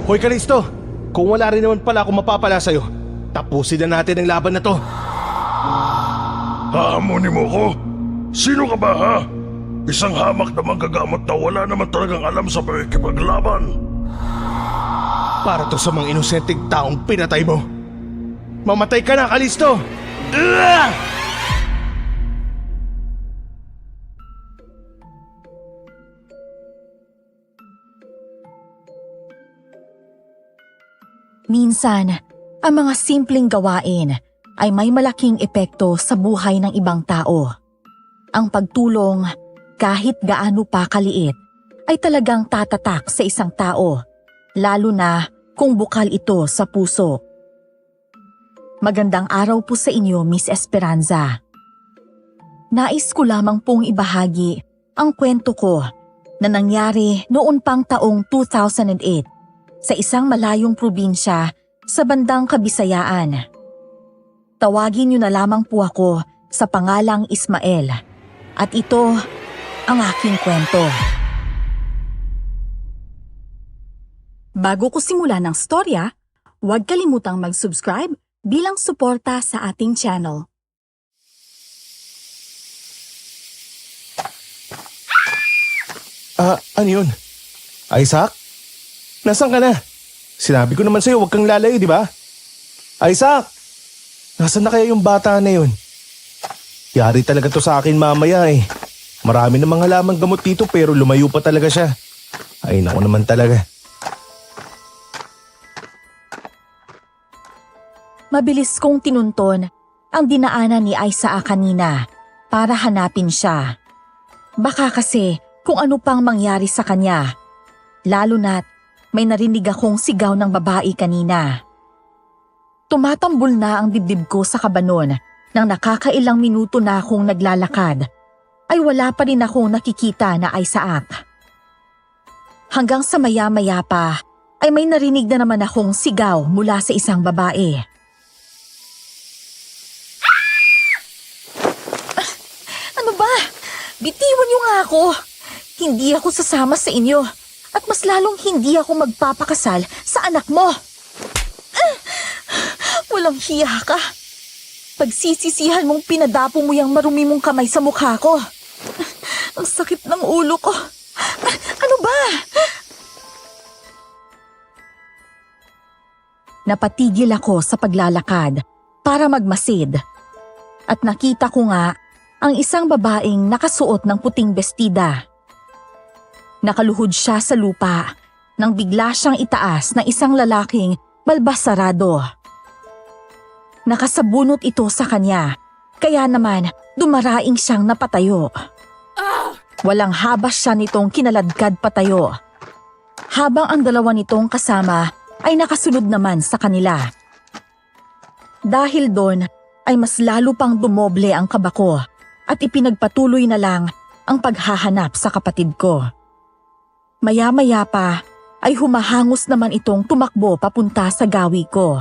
Hoy Kalisto, kung wala rin naman pala akong mapapala sa'yo, tapusin na natin ang laban na to. Hahamunin mo ko? Sino ka ba ha? Isang hamak na manggagamot na wala naman talagang alam sa pakikipaglaban. Para to sa mga inosenteng taong pinatay mo. Mamatay ka na, Kalisto! Minsan, ang mga simpleng gawain ay may malaking epekto sa buhay ng ibang tao. Ang pagtulong, kahit gaano pa kaliit, ay talagang tatatak sa isang tao, lalo na kung bukal ito sa puso. Magandang araw po sa inyo, Miss Esperanza. Nais ko lamang pong ibahagi ang kwento ko na nangyari noon pang taong 2008 sa isang malayong probinsya sa bandang Kabisayaan. Tawagin niyo na lamang po ako sa pangalang Ismael at ito ang aking kwento. Bago ko simulan ng storya, huwag kalimutang mag-subscribe bilang suporta sa ating channel. Ano yun? Isaac? Nasaan ka na? Sinabi ko naman sa'yo, huwag kang lalayo, di ba? Isaac! Nasaan na kaya yung bata na yun? Yari talaga to sa akin mamaya eh. Marami na mga lamang gamot dito pero lumayo pa talaga siya. Ay naku naman talaga. Mabilis kong tinunton ang dinaanan ni Isaac kanina para hanapin siya. Baka kasi kung ano pang mangyari sa kanya, lalo na't may narinig akong sigaw ng babae kanina. Tumatambol na ang dibdib ko sa kabanon nang nakakailang minuto na akong naglalakad, ay wala pa rin akong nakikita na Isaac. Hanggang sa maya-maya pa ay may narinig na naman akong sigaw mula sa isang babae. Ano ba? Bitiwan niyo nga ako. Hindi ako sasama sa inyo at mas lalong hindi ako magpapakasal sa anak mo. Walang hiya ka. Pagsisisihan mong pinadapo mo yung marumi mong kamay sa mukha ko. Ang sakit ng ulo ko. Ano ba? Napatigil ako sa paglalakad para magmasid. At nakita ko nga ang isang babaeng nakasuot ng puting bestida. Nakaluhod siya sa lupa nang bigla siyang itaas ng isang lalaking balbasarado. Nakasabunot ito sa kanya, kaya naman dumaraing siyang napatayo. Walang habas siya nitong kinaladkad patayo, habang ang dalawa nitong kasama ay nakasunod naman sa kanila. Dahil doon ay mas lalo pang dumoble ang kaba ko at ipinagpatuloy na lang ang paghahanap sa kapatid ko. Maya-maya pa ay humahangos naman itong tumakbo papunta sa gawi ko.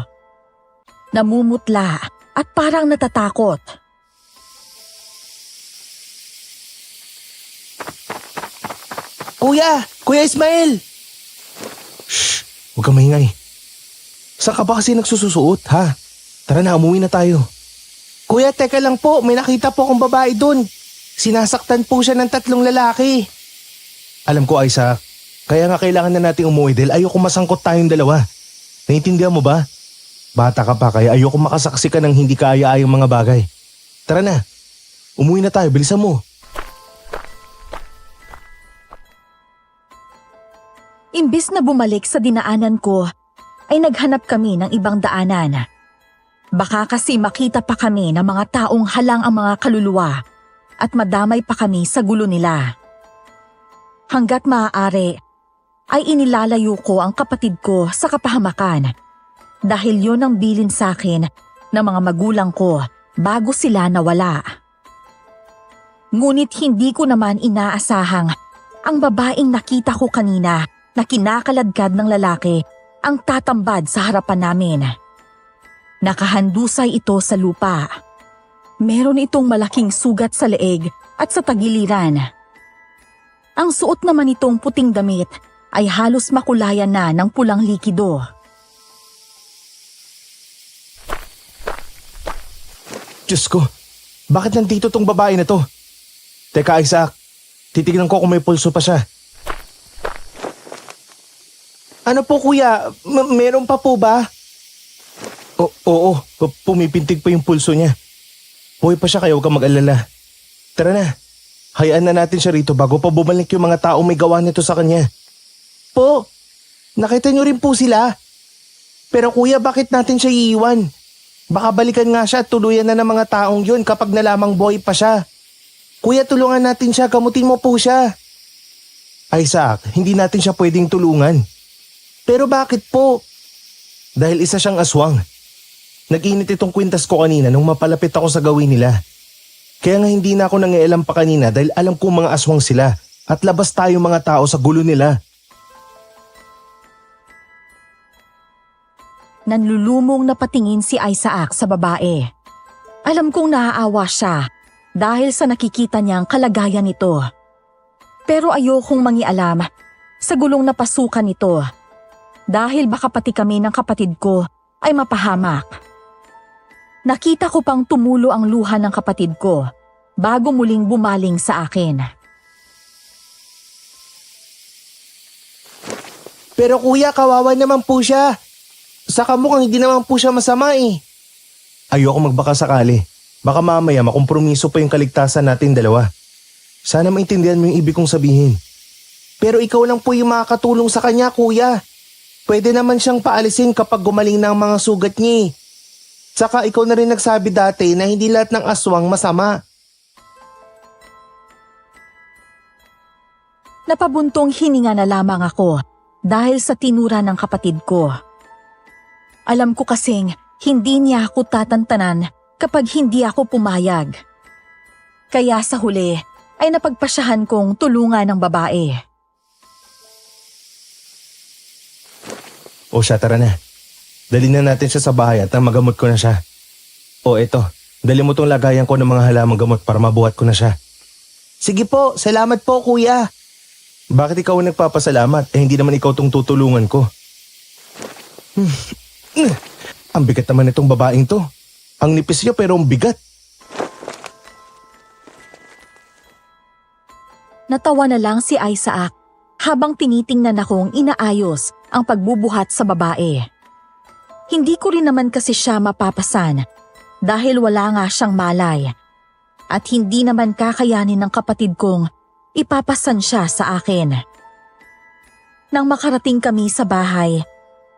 Namumutla at parang natatakot. Kuya Ismael! Shh! Huwag kang maingay. Saan ka ba kasi nagsususuot, ha? Tara na, umuwi na tayo. Kuya, teka lang po. May nakita po akong babae dun. Sinasaktan po siya ng 3 lalaki. Alam ko, Isaac. Kaya nga kailangan na nating umuwi dahil ayoko masangkot tayong dalawa. Naintindihan mo ba? Bata ka pa kaya ayoko makasaksi ka ng hindi kaaya-ayang mga bagay. Tara na. Umuwi na tayo. Bilisan mo. Imbis na bumalik sa dinaanan ko, ay naghanap kami ng ibang daanan. Baka kasi makita pa kami ng mga taong halang ang mga kaluluwa at madamay pa kami sa gulo nila. Hanggat maaari, ay inilalayo ko ang kapatid ko sa kapahamakan dahil yon ang bilin sa akin ng mga magulang ko bago sila nawala. Ngunit hindi ko naman inaasahang ang babaeng nakita ko kanina na kinakaladkad ng lalaki ang tatambad sa harapan namin. Nakahandusay ito sa lupa. Meron itong malaking sugat sa leeg at sa tagiliran. Ang suot naman itong puting damit ay halos makulayan na ng pulang likido. Diyos ko, bakit nandito tong babae na to? Teka Isaac, titignan ko kung may pulso pa siya. Ano po kuya, meron pa po ba? Oo, pumipintig pa yung pulso niya. Buhay pa siya kaya huwag kang mag-alala. Tara na, hayaan na natin siya rito bago pa bumalik yung mga taong may gawa nito sa kanya. Po, nakita niyo rin po sila. Pero kuya, bakit natin siya iiwan? Baka balikan nga siya at tuluyan na ng mga taong yun kapag nalamang buhay pa siya. Kuya, tulungan natin siya, gamutin mo po siya. Isaac, hindi natin siya pwedeng tulungan. Pero bakit po? Dahil isa siyang aswang. Nag-init itong kwintas ko kanina nung mapalapit ako sa gawin nila. Kaya nga hindi na ako nangialam pa kanina dahil alam kong mga aswang sila at labas tayo mga tao sa gulo nila. Nanlulumong na patingin si Isaac sa babae. Alam kong naaawa siya dahil sa nakikita niyang kalagayan nito. Pero ayokong mangialam sa gulong napasukan nito dahil baka pati kami ng kapatid ko ay mapahamak. Nakita ko pang tumulo ang luha ng kapatid ko bago muling bumaling sa akin. Pero kuya, kawawa naman po siya. Saka mukhang hindi naman po siya masama eh. Ayoko magbaka sakali. Baka mamaya makompromiso pa yung kaligtasan natin dalawa. Sana maintindihan mo yung ibig kong sabihin. Pero ikaw lang po yung makakatulong sa kanya, kuya. Pwede naman siyang paalisin kapag gumaling na ang mga sugat niya. Saka ikaw na rin nagsabi dati na hindi lahat ng aswang masama. Napabuntong hininga na lamang ako dahil sa tinura ng kapatid ko. Alam ko kasing hindi niya ako tatantanan kapag hindi ako pumayag. Kaya sa huli ay napagpasyahan kong tulungan ng babae. O siya, tara na. Dali na natin siya sa bahay at magamot ko na siya. O eto, dali mo tong lagayan ko ng mga halamang gamot para mabuhat ko na siya. Sige po, salamat po kuya. Bakit ikaw ang nagpapasalamat? Hindi naman ikaw tong tutulungan ko. Ang bigat naman itong babaeng to. Ang nipis niya pero ang bigat. Natawa na lang si Isaac habang tinitingnan akong inaayos ang pagbubuhat sa babae. Hindi ko rin naman kasi siya mapapasan dahil wala nga siyang malay at hindi naman kakayanin ng kapatid kong ipapasan siya sa akin. Nang makarating kami sa bahay,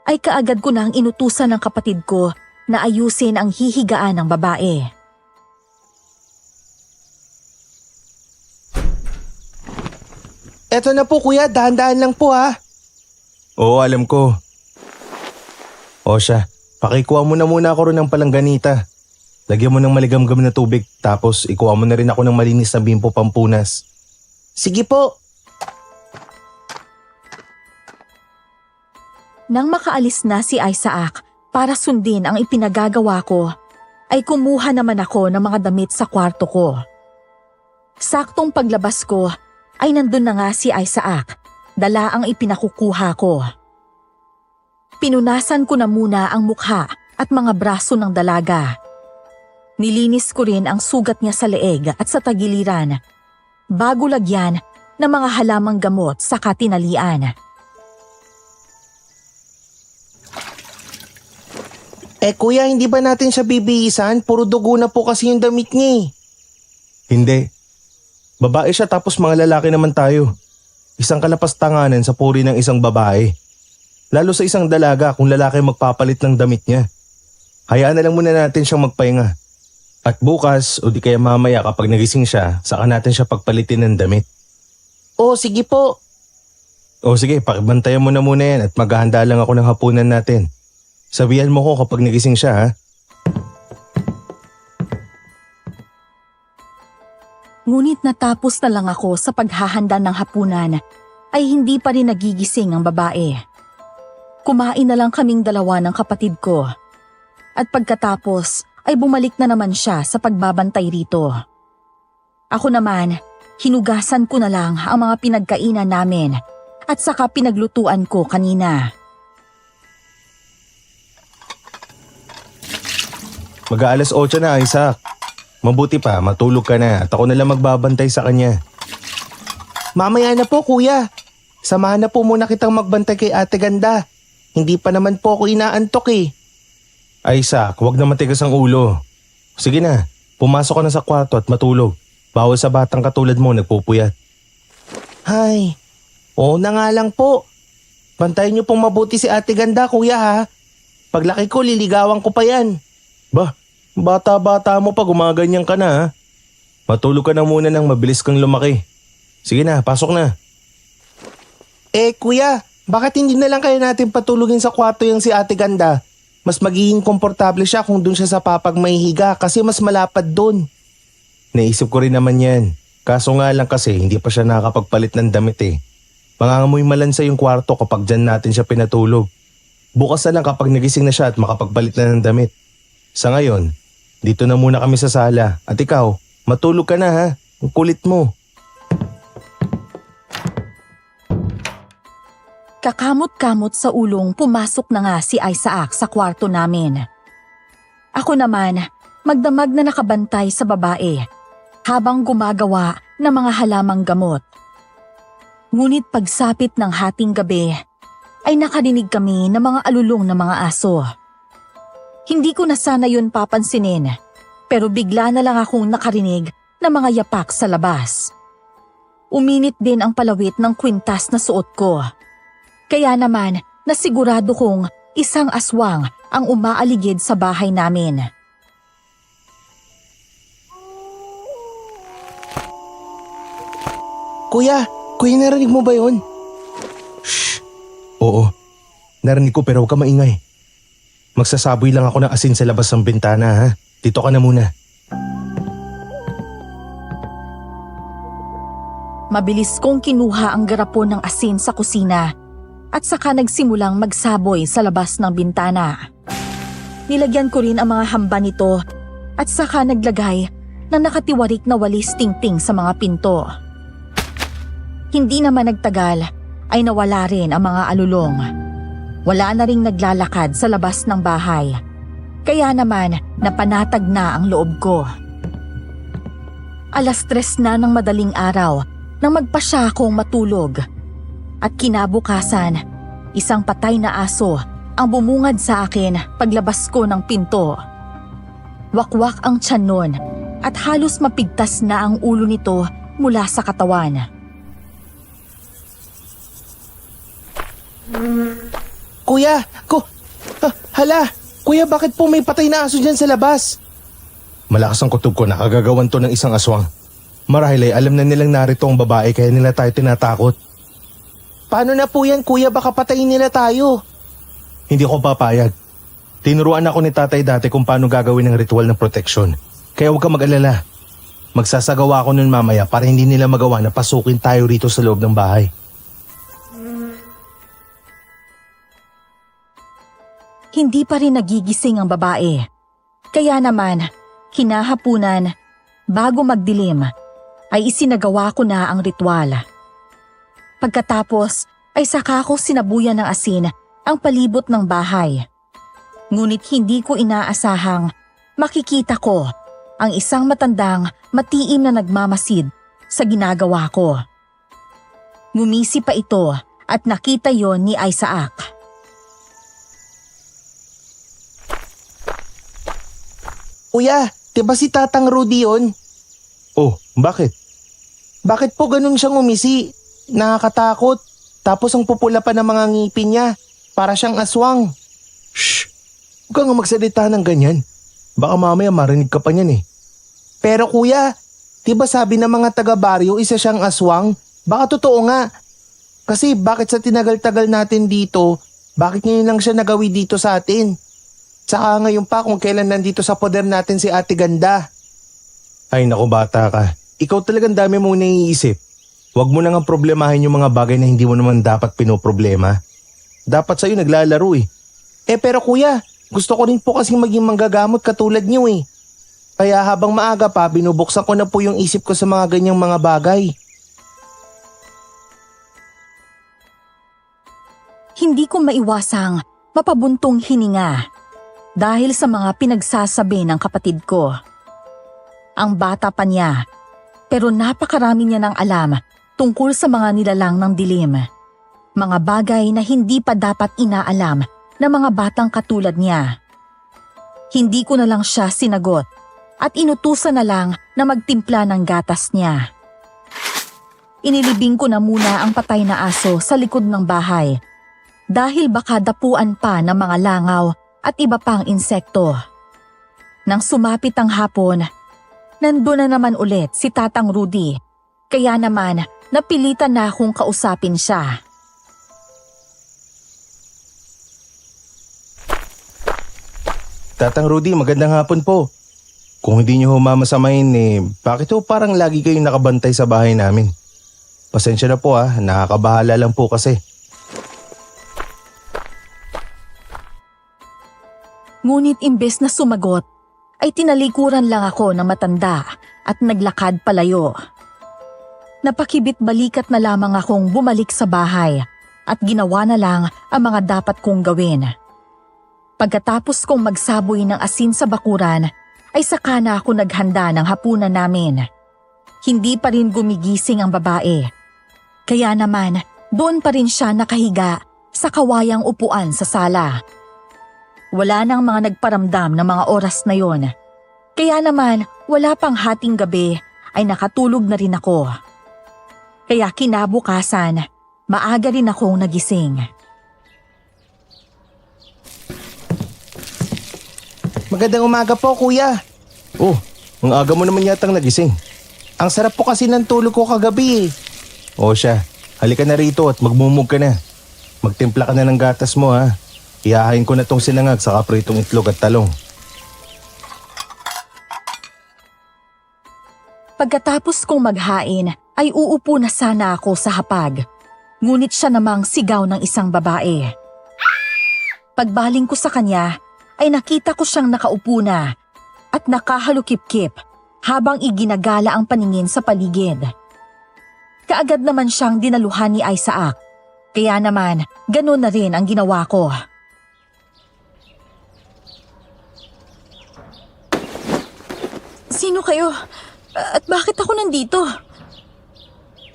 ay kaagad ko nang inutusan ng kapatid ko na ayusin ang hihigaan ng babae. Eto na po kuya, dahan-dahan lang po ha. Oo, alam ko. O siya, pakikuha mo na muna ako ron ng palangganita. Lagyan mo ng maligamgam na tubig tapos ikuha mo na rin ako ng malinis na bimpo pampunas. Sige po. Nang makaalis na si Isaac para sundin ang ipinagagawa ko, ay kumuha naman ako ng mga damit sa kwarto ko. Saktong paglabas ko ay nandun na nga si Isaac, dala ang ipinakukuha ko. Pinunasan ko na muna ang mukha at mga braso ng dalaga. Nilinis ko rin ang sugat niya sa leeg at sa tagiliran, bago lagyan ng mga halamang gamot sa katinalian. Kuya, hindi ba natin siya bibihisan? Puro dugo na po kasi yung damit niya eh. Hindi. Babae siya tapos mga lalaki naman tayo. Isang kalapastanganan sa puri ng isang babae. Lalo sa isang dalaga kung lalaki magpapalit ng damit niya. Hayaan na lang muna natin siyang magpahinga. At bukas o di kaya mamaya kapag nagising siya, saka natin siya pagpalitin ng damit. Oh, sige po. O sige, pakibantayan mo na muna yan at maghahanda lang ako ng hapunan natin. Sabihan mo ko kapag nagising siya ha. Ngunit natapos na lang ako sa paghahanda ng hapunan ay hindi pa rin nagigising ang babae. Kumain na lang kaming dalawa ng kapatid ko. At pagkatapos ay bumalik na naman siya sa pagbabantay rito. Ako naman, hinugasan ko na lang ang mga pinagkainan namin at saka pinaglutuan ko kanina. Mag-aalas 8 na, Isaac. Mabuti pa, matulog ka na at ako na lang magbabantay sa kanya. Mamaya na po, kuya. Samahan na po muna kitang magbantay kay Ate Ganda. Hindi pa naman po ako inaantok eh. Isaac, huwag na matigas ang ulo. Sige na, pumasok ka na sa kwarto at matulog. Bawal sa batang katulad mo nagpupuyat. Ay, oo na nga lang po. Bantayan niyo pong mabuti si Ate Ganda, kuya ha. Paglaki ko, liligawan ko pa yan. Bah, bata-bata mo pa, gumaganyan ka na ha. Matulog ka na muna nang mabilis kang lumaki. Sige na, pasok na. Kuya, bakit hindi na lang kaya natin patulugin sa kwarto yung si Ate Ganda? Mas magiging komportable siya kung dun siya sa papag mahihiga kasi mas malapad dun. Naisip ko rin naman yan. Kaso nga lang kasi hindi pa siya nakakapagpalit ng damit eh. Mangangamoy malansa yung kwarto kapag dyan natin siya pinatulog. Bukas na lang kapag nagising na siya at makapagpalit na ng damit. Sa ngayon, dito na muna kami sa sala. At ikaw, matulog ka na ha. Ang kulit mo. Kakamot-kamot sa ulong pumasok na nga si Isaac sa kwarto namin. Ako naman, magdamag na nakabantay sa babae habang gumagawa ng mga halamang gamot. Ngunit pagsapit ng hating gabi ay nakarinig kami ng mga alulong ng mga aso. Hindi ko na sana yun papansinin pero bigla na lang akong nakarinig ng mga yapak sa labas. Uminit din ang palawit ng kwintas na suot ko. Kaya naman, nasigurado kong isang aswang ang umaaligid sa bahay namin. Kuya, narinig mo ba yun? Shh! Oo, narinig ko pero huwag ka maingay. Magsasaboy lang ako ng asin sa labas ng bintana ha. Dito ka na muna. Mabilis kong kinuha ang garapon ng asin sa kusina at saka nagsimulang magsaboy sa labas ng bintana. Nilagyan ko rin ang mga hamba nito at saka naglagay ng nakatiwarik na walis tingting sa mga pinto. Hindi naman nagtagal ay nawala rin ang mga alulong. Wala na ring naglalakad sa labas ng bahay. Kaya naman napanatag na ang loob ko. 3:00 na ng madaling araw nang magpasya akong matulog. At kinabukasan, isang patay na aso ang bumungad sa akin paglabas ko ng pinto. Wakwak ang tiyan nun at halos mapigtas na ang ulo nito mula sa katawan. Kuya, hala! Kuya, bakit po may patay na aso dyan sa labas? Malakas ang kutob ko, nakagagawan to ng isang aswang. Marahil ay alam na nilang narito ang babae kaya nila tayo tinatakot. Paano na po yan, kuya? Baka patayin nila tayo. Hindi ko papayag. Tinuruan ako ni tatay dati kung paano gagawin ang ritual ng proteksyon. Kaya huwag ka mag-alala. Magsasagawa ako nun mamaya para hindi nila magawa na pasukin tayo rito sa loob ng bahay. Hindi pa rin nagigising ang babae. Kaya naman, kinahapunan, bago magdilim, ay isinagawa ko na ang ritual. Pagkatapos ay saka ko sinabuyan ng asin ang palibot ng bahay. Ngunit hindi ko inaasahang makikita ko ang isang matandang matiim na nagmamasid sa ginagawa ko. Ngumisi pa ito at nakita yon ni Isaac. Kuya, diba si Tatang Rudy yun? Oh, bakit? Bakit po ganun siyang umisi? Nakakatakot. Tapos ang pupula pa ng mga ngipin niya. Para siyang aswang. Shh! Huwag kang magsalita ng ganyan. Baka mamaya marinig ka pa niyan eh. Pero kuya, diba sabi ng mga taga-baryo isa siyang aswang? Baka totoo nga. Kasi bakit sa tinagal-tagal natin dito, bakit ngayon lang siya nagawi dito sa atin? Saka ngayon pa kung kailan nandito sa poder natin si Ate Ganda. Ay naku bata ka, ikaw talagang dami mong naiisip. Huwag mo na nga problemahin yung mga bagay na hindi mo naman dapat pinoproblema. Dapat sa'yo naglalaro eh. Pero kuya, gusto ko rin po kasing maging manggagamot katulad niyo eh. Kaya habang maaga pa, binubuksan ko na po yung isip ko sa mga ganyang mga bagay. hindi ko maiwasang mapabuntong hininga dahil sa mga pinagsasabi ng kapatid ko. Ang bata pa niya, pero napakarami niya ng alam tungkol sa mga nilalang ng dilim. Mga bagay na hindi pa dapat inaalam ng mga batang katulad niya. Hindi ko na lang siya sinagot at inutusan na lang na magtimpla ng gatas niya. Inilibing ko na muna ang patay na aso sa likod ng bahay dahil baka dapuan pa ng mga langaw at iba pang insekto. Nang sumapit ang hapon, nandun na naman ulit si Tatang Rudy, kaya naman napilitan na akong kausapin siya. Tatang Rudy, magandang hapon po. Kung hindi niyo mamasamain bakit ho parang lagi kayong nakabantay sa bahay namin? Pasensya na po nakakabahala lang po kasi. Ngunit imbes na sumagot, ay tinalikuran lang ako ng matanda at naglakad palayo. Napakibit balikat na lamang akong bumalik sa bahay at ginawa na lang ang mga dapat kong gawin. Pagkatapos kong magsaboy ng asin sa bakuran, ay saka na ako naghanda ng hapunan namin. Hindi pa rin gumigising ang babae. Kaya naman, doon pa rin siya nakahiga sa kawayang upuan sa sala. Wala nang mga nagparamdam ng mga oras na yon. Kaya naman, wala pang hating gabi ay nakatulog na rin ako. Kaya kinabukasan, maaga rin akong nagising. Magandang umaga po, kuya. Oh, ang aga mo naman yatang nagising. Ang sarap po kasi ng tulog ko kagabi. O siya, halika na rito at magmumug ka na. Magtimpla ka na ng gatas mo Iyahain ko na tong sinangag sa kapritong itlog at talong. Pagkatapos kong maghain, ay uupo na sana ako sa hapag. Ngunit siya namang sigaw ng isang babae. Pagbaling ko sa kanya, ay nakita ko siyang nakaupo na at nakahalukip-kip habang iginagala ang paningin sa paligid. Kaagad naman siyang dinaluhan ni Isaac, kaya naman ganun na rin ang ginawa ko. Sino kayo? At bakit ako nandito?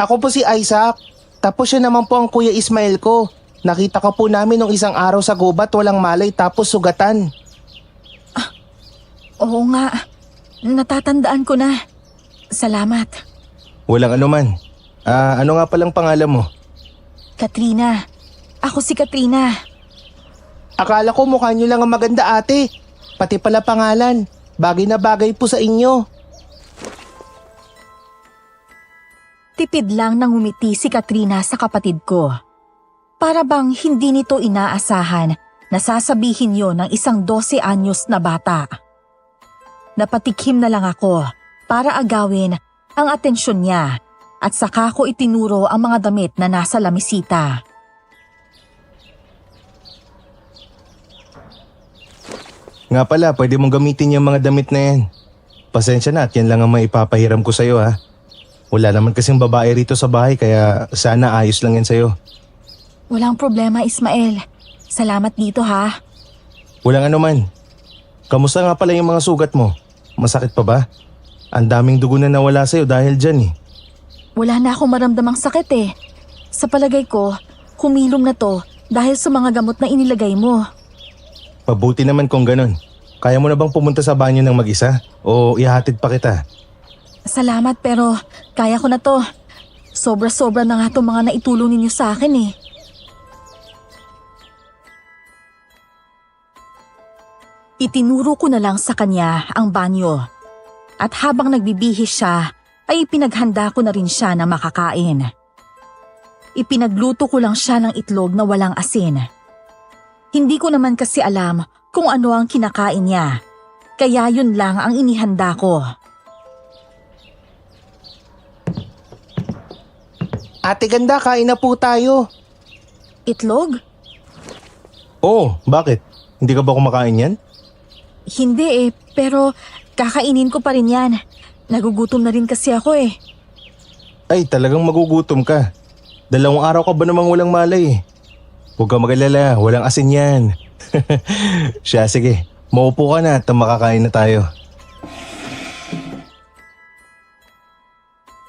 Ako po si Isaac. Tapos siya naman po ang Kuya Ismael ko. Nakita ka po namin nung isang araw sa gubat, walang malay tapos sugatan. Oo nga, natatandaan ko na. Salamat. Walang anuman. Ano nga palang pangalan mo? Katrina. Ako si Katrina. Akala ko mukha niyo lang ang maganda ate. Pati pala pangalan. Bagay na bagay po sa inyo. Tipid lang nang umiti si Katrina sa kapatid ko. Para bang hindi nito inaasahan na sasabihin yon ng isang 12 anyos na bata. Napatikhim na lang ako para agawin ang atensyon niya at saka ko itinuro ang mga damit na nasa lamisita. Nga pala, pwede mong gamitin yung mga damit na yan. Pasensya na at yan lang ang maipapahiram ko sa'yo Wala naman kasing babae rito sa bahay kaya sana ayos lang yan sa'yo. Walang problema, Ismael. Salamat dito Walang anuman. Kamusta nga pala yung mga sugat mo? Masakit pa ba? Ang daming dugo na nawala sa'yo dahil dyan Wala na akong maramdamang sakit Sa palagay ko, humilom na to dahil sa mga gamot na inilagay mo. Mabuti naman kung ganun. Kaya mo na bang pumunta sa banyo ng mag-isa? O ihahatid pa kita? Salamat pero kaya ko na to. Sobra-sobra na nga itong mga naitulong ninyo sa akin Itinuro ko na lang sa kanya ang banyo. At habang nagbibihis siya, ay ipinaghanda ko na rin siya na makakain. Ipinagluto ko lang siya ng itlog na walang asin. Hindi ko naman kasi alam kung ano ang kinakain niya. Kaya yun lang ang inihanda ko. Ate ganda, kain na po tayo. Itlog? Oo, bakit? Hindi ka ba kumakain yan? Hindi pero kakainin ko pa rin yan. Nagugutom na rin kasi ako Ay, talagang magugutom ka. 2 araw ka ba namang walang malay Huwag kang mag-alala, walang asin yan. Siya, sige. Maupo ka na at makakain na tayo.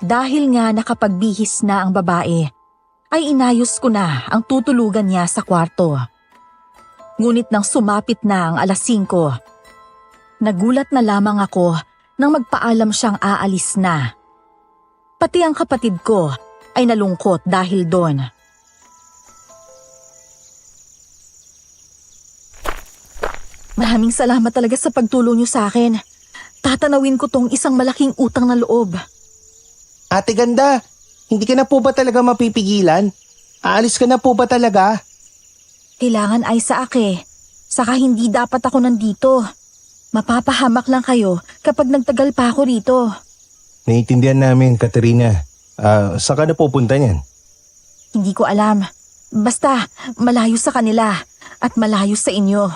Dahil nga nakapagbihis na ang babae, ay inayos ko na ang tutulugan niya sa kwarto. Ngunit nang sumapit na ang 5:00, nagulat na lamang ako nang magpaalam siyang aalis na. Pati ang kapatid ko ay nalungkot dahil doon. Maraming salamat talaga sa pagtulong niyo sa akin. Tatanawin ko tong isang malaking utang na loob. Ate ganda, hindi ka na po ba talaga mapipigilan? Aalis ka na po ba talaga? Kailangan ay sa ake. Saka hindi dapat ako nandito. Mapapahamak lang kayo kapag nagtagal pa ako rito. Naiintindihan namin, Katerina. Saan ka na pupunta niyan? Hindi ko alam. Basta malayo sa kanila at malayo sa inyo.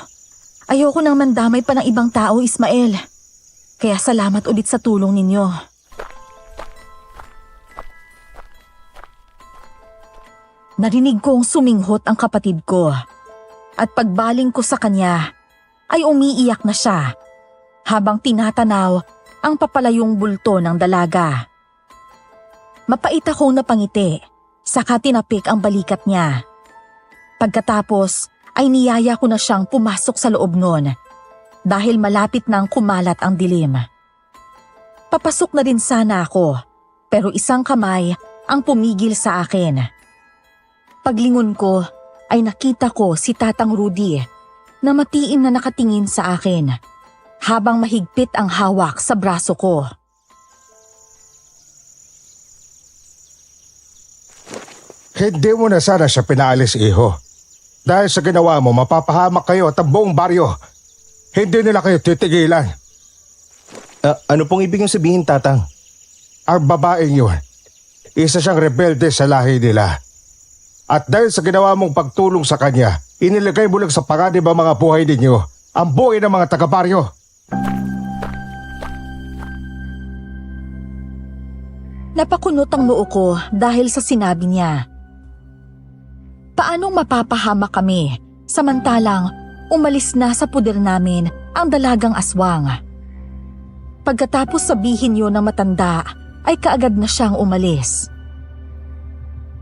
Ayoko nang mandamay pa ng ibang tao, Ismael. Kaya salamat ulit sa tulong ninyo. Narinig kong suminghot ang kapatid ko. At pagbaling ko sa kanya, ay umiiyak na siya habang tinatanaw ang papalayong bulto ng dalaga. Mapait akong napangiti, saka tinapik ang balikat niya. Pagkatapos ay niyaya ko na siyang pumasok sa loob nun dahil malapit nang kumalat ang dilim. Papasok na din sana ako pero isang kamay ang pumigil sa akin. Paglingon ko ay nakita ko si Tatang Rudy na matiim na nakatingin sa akin habang mahigpit ang hawak sa braso ko. Hindi mo na sana siya pinaalis, iho. Dahil sa ginawa mo, mapapahamak kayo at ang buong baryo. Hindi nila kayo titigilan. Ano pong ibig niyong sabihin, Tatang? Ang babaeng yun, isa siyang rebelde sa lahi nila. At dahil sa ginawa mong pagtulong sa kanya, inilagay mo lang sa panganib ang mga buhay ninyo, ang buhay ng mga taga-baryo. Napakunot ang noo ko dahil sa sinabi niya. Paanong mapapahamak kami samantalang umalis na sa puder namin ang dalagang aswang? Pagkatapos sabihin yun ng matanda ay kaagad na siyang umalis.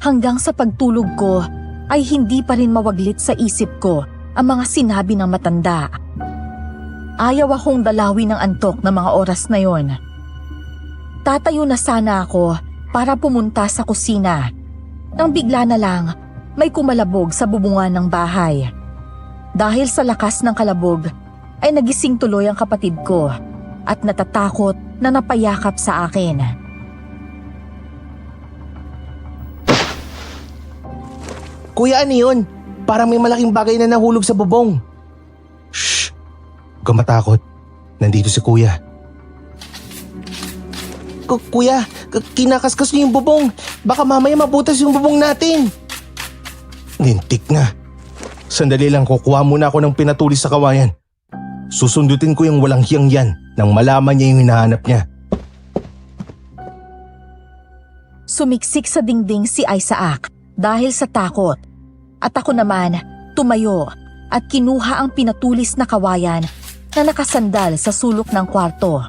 Hanggang sa pagtulog ko ay hindi pa rin mawaglit sa isip ko ang mga sinabi ng matanda. Ayaw akong dalawin ng antok na mga oras na yon. Tatayo na sana ako para pumunta sa kusina nang bigla na lang may kumalabog sa bubungan ng bahay. Dahil sa lakas ng kalabog ay nagising tuloy ang kapatid ko at natatakot na napayakap sa akin. Kuya, ano yun? Parang may malaking bagay na nahulog sa bubong. Shh! Huwag kang matakot. Nandito si Kuya. Kuya, kinakaskas niyo yung bubong. Baka mamaya mabutas yung bubong natin. Lintik na. Sandali lang, kukuha muna ako ng pinatulis sa kawayan. Susundutin ko yung walang hiyang yan nang malaman niya yung hinahanap niya. Sumiksik sa dingding si Isaac dahil sa takot. At ako naman, tumayo at kinuha ang pinatulis na kawayan na nakasandal sa sulok ng kwarto.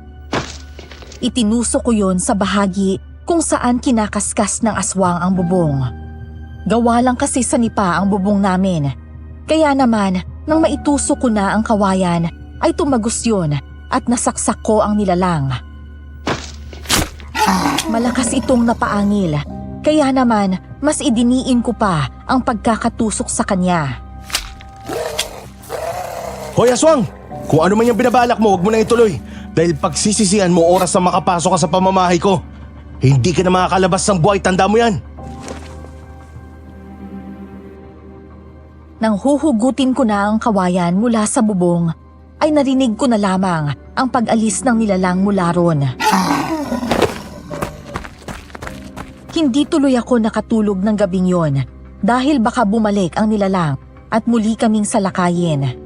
Itinusok ko yun sa bahagi kung saan kinakaskas ng aswang ang bubong. Gawa lang kasi sa nipa ang bubong namin. Kaya naman, nang maitusok ko na ang kawayan, ay tumagos yun at nasaksak ko ang nilalang. Malakas itong napaangil. Kaya naman, mas idiniin ko pa ang pagkakatusok sa kanya. Hoy aswang! Kung ano man yung binabalak mo, huwag mo na ituloy. Dahil pagsisisihan mo oras na makapasok ka sa pamamahay ko. Hindi ka na makakalabas ng buhay, tanda mo yan. Nang huhugutin ko na ang kawayan mula sa bubong, ay narinig ko na lamang ang pag-alis ng nilalang mula ron. Hindi tuloy ako nakatulog ng gabing yon dahil baka bumalik ang nilalang at muli kaming salakayin.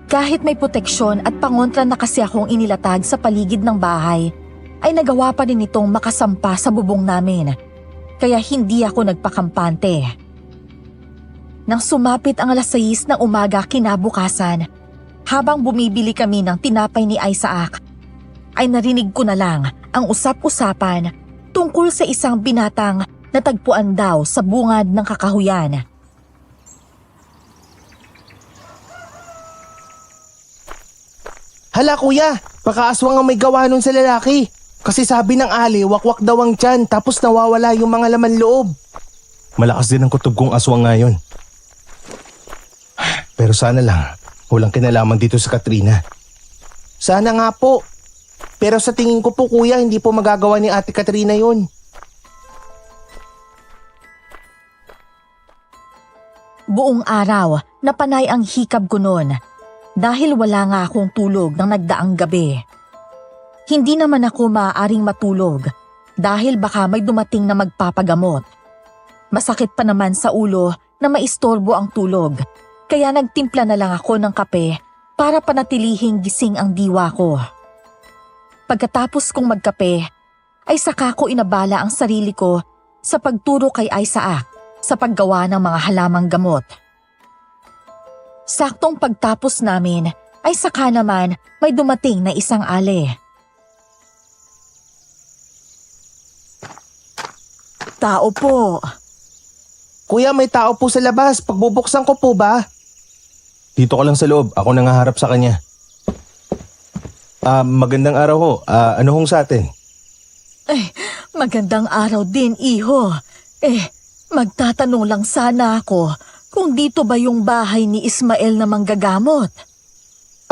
Kahit may proteksyon at pangontra na kasi akong inilatag sa paligid ng bahay, ay nagawa pa rin itong makasampa sa bubong namin, kaya hindi ako nagpakampante. Nang sumapit ang 6:00 ng umaga kinabukasan, habang bumibili kami ng tinapay ni Isaac, ay narinig ko na lang ang usap-usapan tungkol sa isang binatang natagpuan daw sa bungad ng kakahuyan. Hala kuya, baka aswang ang may gawa nun sa lalaki. Kasi sabi ng ali, wakwak daw ang tiyan tapos nawawala yung mga laman loob. Malakas din ang kutob kong aswang ngayon. Pero sana lang, walang kinalaman dito sa Katrina. Sana nga po. Pero sa tingin ko po kuya, hindi po magagawa ni Ate Katrina yun. Buong araw, napanay ang hikab ko noon dahil wala nga akong tulog ng nagdaang gabi. Hindi naman ako maaaring matulog dahil baka may dumating na magpapagamot. Masakit pa naman sa ulo na maistorbo ang tulog, kaya nagtimpla na lang ako ng kape para panatilihing gising ang diwa ko. Pagkatapos kong magkape, ay saka ko inabala ang sarili ko sa pagturo kay Isaac sa paggawa ng mga halamang gamot. Saktong pagtapos namin ay saka naman may dumating na isang ali. Tao po. Kuya, may tao po sa labas. Pagbubuksan ko po ba? Dito ka lang sa loob. Ako nangaharap sa kanya. Magandang araw ho. Ano hong sa atin? Magandang araw din, iho. Magtatanong lang sana ako kung dito ba yung bahay ni Ismael na manggagamot.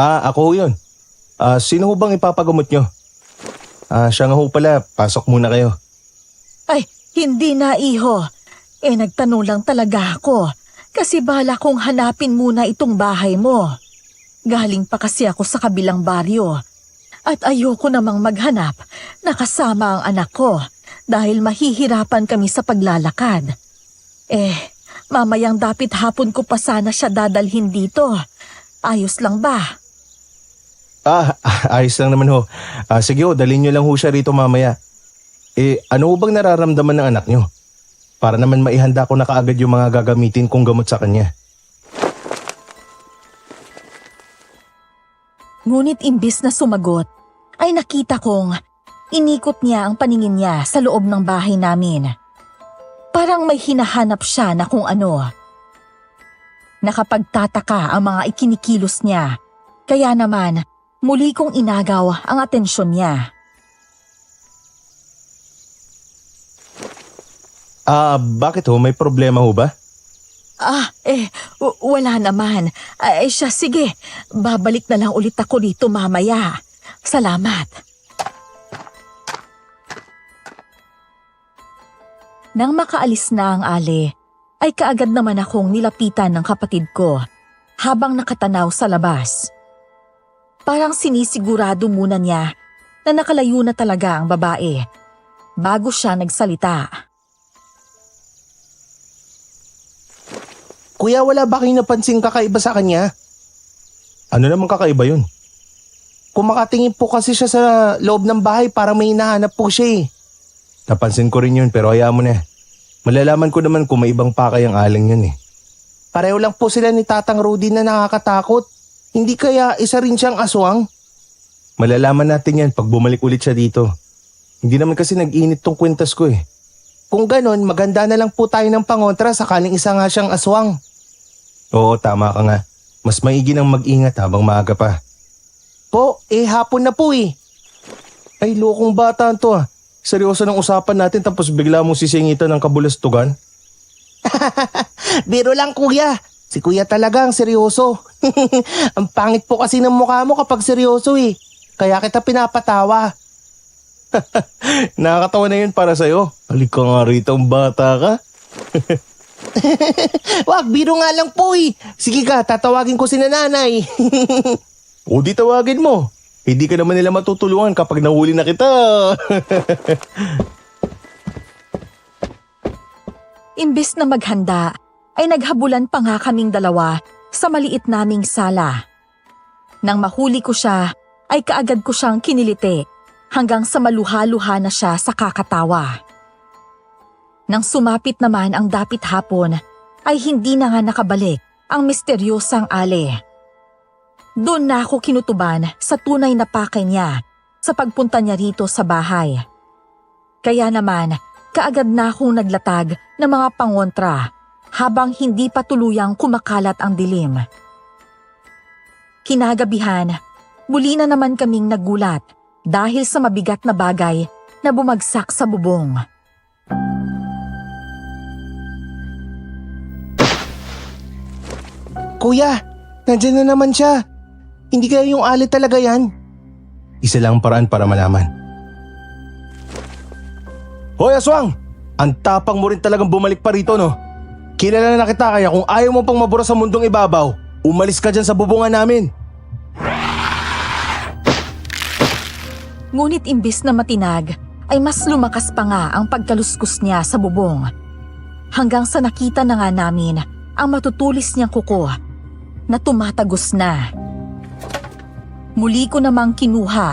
Ako ho yun. Sino ho bang ipapagamot nyo? Siya nga ho pala. Pasok muna kayo. Hindi na, iho. Nagtanong lang talaga ako kasi bala kong hanapin muna itong bahay mo. Galing pa kasi ako sa kabilang baryo at ayoko namang maghanap na kasama ang anak ko dahil mahihirapan kami sa paglalakad. Mamayang dapit hapon ko pa sana siya dadalhin dito. Ayos lang ba? Ayos lang naman ho. Sige ho, dalhin nyo lang ho siya rito mamaya. Ano ho bang nararamdaman ng anak nyo? Para naman maihanda ko na kaagad yung mga gagamitin kong gamot sa kanya. Ngunit imbis na sumagot, ay nakita kong inikot niya ang paningin niya sa loob ng bahay namin. Parang may hinahanap siya na kung ano. Nakapagtataka ang mga ikinikilos niya, kaya naman muli kong inagaw ang atensyon niya. Bakit ho? May problema ho ba? Wala naman. Siya, sige. Babalik na lang ulit ako dito mamaya. Salamat. Nang makaalis na ang ali, ay kaagad naman akong nilapitan ng kapatid ko habang nakatanaw sa labas. Parang sinisigurado muna niya na nakalayo na talaga ang babae bago siya nagsalita. Kuya, wala ba kayong napansing kakaiba sa kanya? Ano naman kakaiba yun? Kung makatingin po kasi siya sa loob ng bahay para may hinahanap po siya eh. Napansin ko rin yun pero hayaan mo na. Malalaman ko naman kung may ibang pakay ang aling yun eh. Pareho lang po sila ni Tatang Rudy na nakakatakot. Hindi kaya isa rin siyang aswang? Malalaman natin yan pag bumalik ulit siya dito. Hindi naman kasi nag-init tong kwintas ko eh. Kung ganon, maganda na lang po tayo ng pangontra sakaling isa nga siyang aswang. Oo, tama ka nga. Mas maigi nang mag-ingat habang maaga pa. Po, hapon na po eh. Ay, lokong bata to ah. Seryoso ng usapan natin tapos bigla mong sisingitan ng kabulastugan? Biro lang kuya. Si kuya talaga ang seryoso. Ang pangit po kasi ng mukha mo kapag seryoso eh. Kaya kita pinapatawa. Nakakatawa na yun para sa'yo. Halika nga rito, ang bata ka. Wag, biro nga lang po eh. Sige ka, tatawagin ko si nanay. O di tawagin mo. Hindi ka naman nila matutulungan kapag nahuli na kita. Imbes na maghanda, ay naghabulan pa nga kaming dalawa sa maliit naming sala. Nang mahuli ko siya, ay kaagad ko siyang kiniliti hanggang sa maluha-luha na siya sa kakatawa. Nang sumapit naman ang dapit hapon, ay hindi na nga nakabalik ang misteryosang Ale. Doon na ako kinutuban sa tunay na pakay niya sa pagpunta niya rito sa bahay. Kaya naman, kaagad na akong naglatag ng mga pangontra habang hindi pa tuluyang kumakalat ang dilim. Kinagabihan, muli na naman kaming nagulat dahil sa mabigat na bagay na bumagsak sa bubong. Kuya, nandyan na naman siya. Hindi kaya yung Ali talaga yan? Isa lang ang paraan para malaman. Hoy Aswang! Ang tapang mo rin talagang bumalik pa rito, no? Kilala na kita, kaya kung ayaw mo pang mabura sa mundong ibabaw, umalis ka dyan sa bubungan namin. Ngunit imbis na matinag, ay mas lumakas pa nga ang pagkaluskus niya sa bubong. Hanggang sa nakita na nga namin ang matutulis niyang kuko na tumatagos na. Muli ko namang kinuha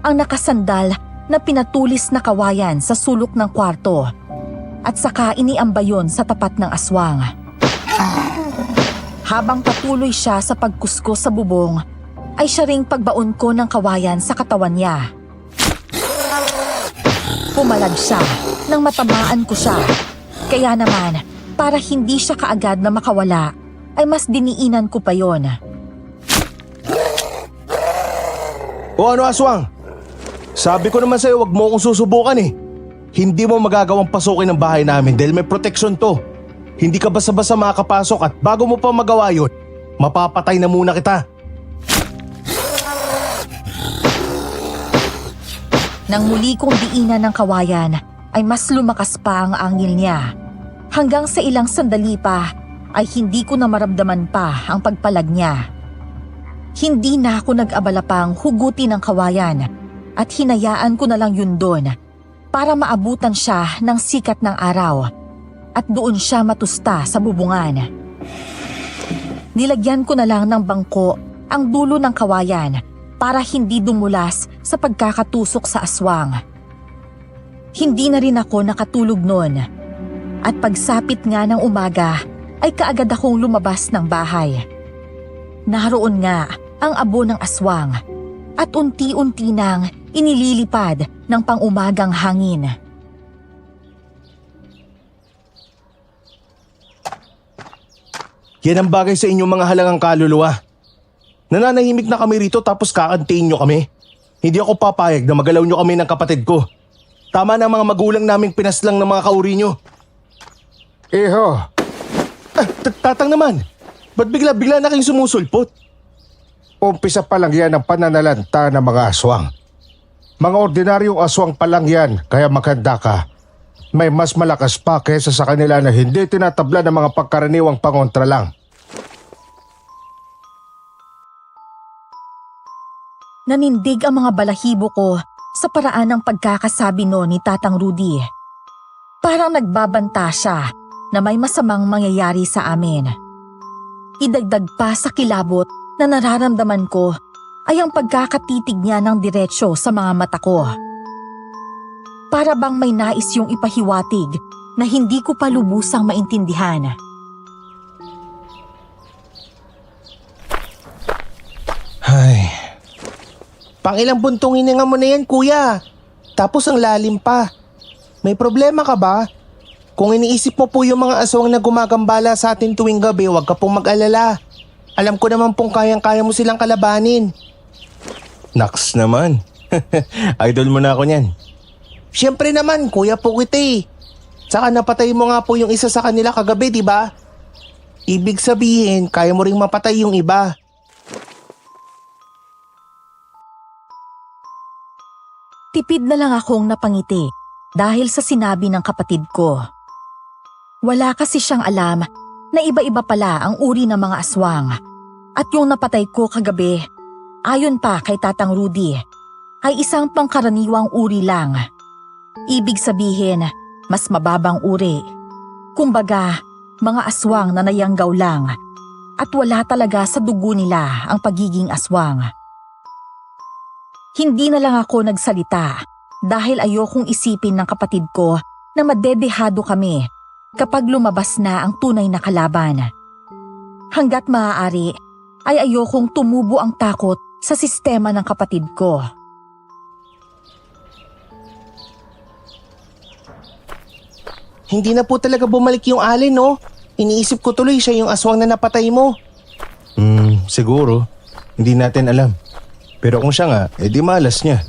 ang nakasandal na pinatulis na kawayan sa sulok ng kwarto at saka iniambayon sa tapat ng aswang. Habang patuloy siya sa pagkusko sa bubong, ay siya ring pagbaon ko ng kawayan sa katawan niya. Pumalag siya nang matamaan ko siya. Kaya naman, para hindi siya kaagad na makawala, ay mas diniinan ko pa yon. O ano Aswang? Sabi ko naman sa'yo, wag mo akong susubukan eh. Hindi mo magagawang pasukin ang bahay namin dahil may proteksyon to. Hindi ka basta-basta makakapasok at bago mo pa magawa yun, mapapatay na muna kita. Nang muli kong diinan ng kawayan, ay mas lumakas pa ang angil niya. Hanggang sa ilang sandali pa, ay hindi ko na maramdaman pa ang pagpalag niya. Hindi na ako nag-abala pang hugutin ang kawayan at hinayaan ko na lang yun doon para maabutan siya ng sikat ng araw at doon siya matusta sa bubungan. Nilagyan ko na lang ng bangko ang dulo ng kawayan para hindi dumulas sa pagkakatusok sa aswang. Hindi na rin ako nakatulog noon at pagsapit nga ng umaga ay kaagad akong lumabas ng bahay. Naroon nga ang abo ng aswang at unti-unti nang inililipad ng pang-umagang hangin. Yan ang bagay sa inyong mga halangang kaluluwa. Nananahimik na kami rito tapos kakantiin nyo kami. Hindi ako papayag na magalaw nyo kami ng kapatid ko. Tama na ang mga magulang naming pinaslang ng mga kauri nyo. Iho, Tatang naman, ba't bigla-bigla na kayong sumusulpot? umpisa pa lang yan ang pananalanta ng mga aswang. Mga ordinaryong aswang pa lang yan, kaya maganda ka. May mas malakas pa kaysa sa kanila na hindi tinatabla ng mga pagkaraniwang pangontra lang. Nanindig ang mga balahibo ko sa paraan ng pagkakasabi no ni Tatang Rudy. Parang nagbabanta siya na may masamang mangyayari sa amin. Idagdag pa sa kilabot na nararamdaman ko ay ang pagkakatitig niya ng diretsyo sa mga mata ko. Para bang may nais yung ipahiwatig na hindi ko pa lubusang maintindihan. Ay, pangilang buntong hininga mo na yan, kuya. Tapos ang lalim pa. May problema ka ba? Kung iniisip mo po yung mga aswang na gumagambala sa atin tuwing gabi, huwag ka pong mag-alala. Alam ko naman pong kayang-kaya mo silang kalabanin. Naks naman. Idol mo na ako niyan. Siyempre naman, kuya po kita eh. Saka napatay mo nga po yung isa sa kanila kagabi, di ba? Ibig sabihin, kaya mo ring mapatay yung iba. Tipid na lang akong napangiti dahil sa sinabi ng kapatid ko. Wala kasi siyang alam na iba-iba pala ang uri ng mga aswang. At yung napatay ko kagabi, ayon pa kay Tatang Rudy, ay isang pangkaraniwang uri lang. Ibig sabihin, mas mababang uri. Kumbaga, mga aswang na nayanggaw lang at wala talaga sa dugo nila ang pagiging aswang. Hindi na lang ako nagsalita dahil ayokong isipin ng kapatid ko na madedehado kami kapag lumabas na ang tunay na kalaban. Hanggat maaari ay ayokong tumubo ang takot sa sistema ng kapatid ko. Hindi na po talaga bumalik yung alin, no? Iniisip ko tuloy siya yung aswang na napatay mo. Siguro. Hindi natin alam. Pero kung siya nga, edi malas niya.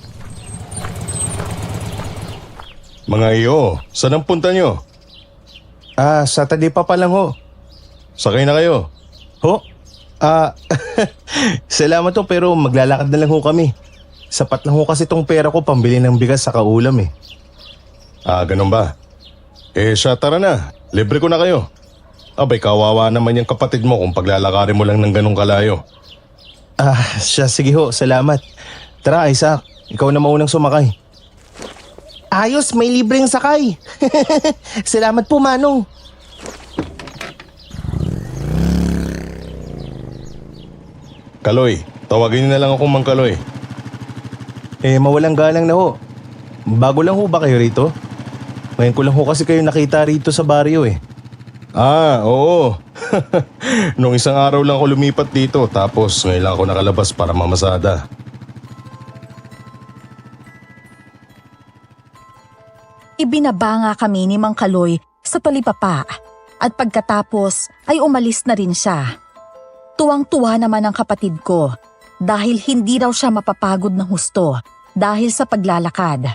Mga iyo, saan ang punta nyo? Sa Talipa pa lang ho. Sakay na kayo. Ho? Salamat ho pero maglalakad na lang ho kami. Sapat lang ho kasi tong pera ko pambili ng bigas sa kaulam eh. Ganun ba? Siya tara na. Libre ko na kayo. Abay, kawawa naman yung kapatid mo kung paglalakarin mo lang ng ganong kalayo. Siya sige ho, salamat. Tara Isaac, ikaw na maunang sumakay. Ayos, may libreng sakay. Salamat po, Manong. Kaloy, tawagin niyo na lang akong Mang Kaloy. Mawalang galang na ho. Bago lang ho ba kayo rito? Ngayon ko lang ho kasi kayo nakita rito sa baryo eh. Oo. Nung isang araw lang ako lumipat dito tapos ngayon lang ako nakalabas para mamasada. Ibinaba nga kami ni Mang Kaloy sa talipapa at pagkatapos ay umalis na rin siya. Tuwang-tuwa naman ang kapatid ko dahil hindi raw siya mapapagod ng husto dahil sa paglalakad.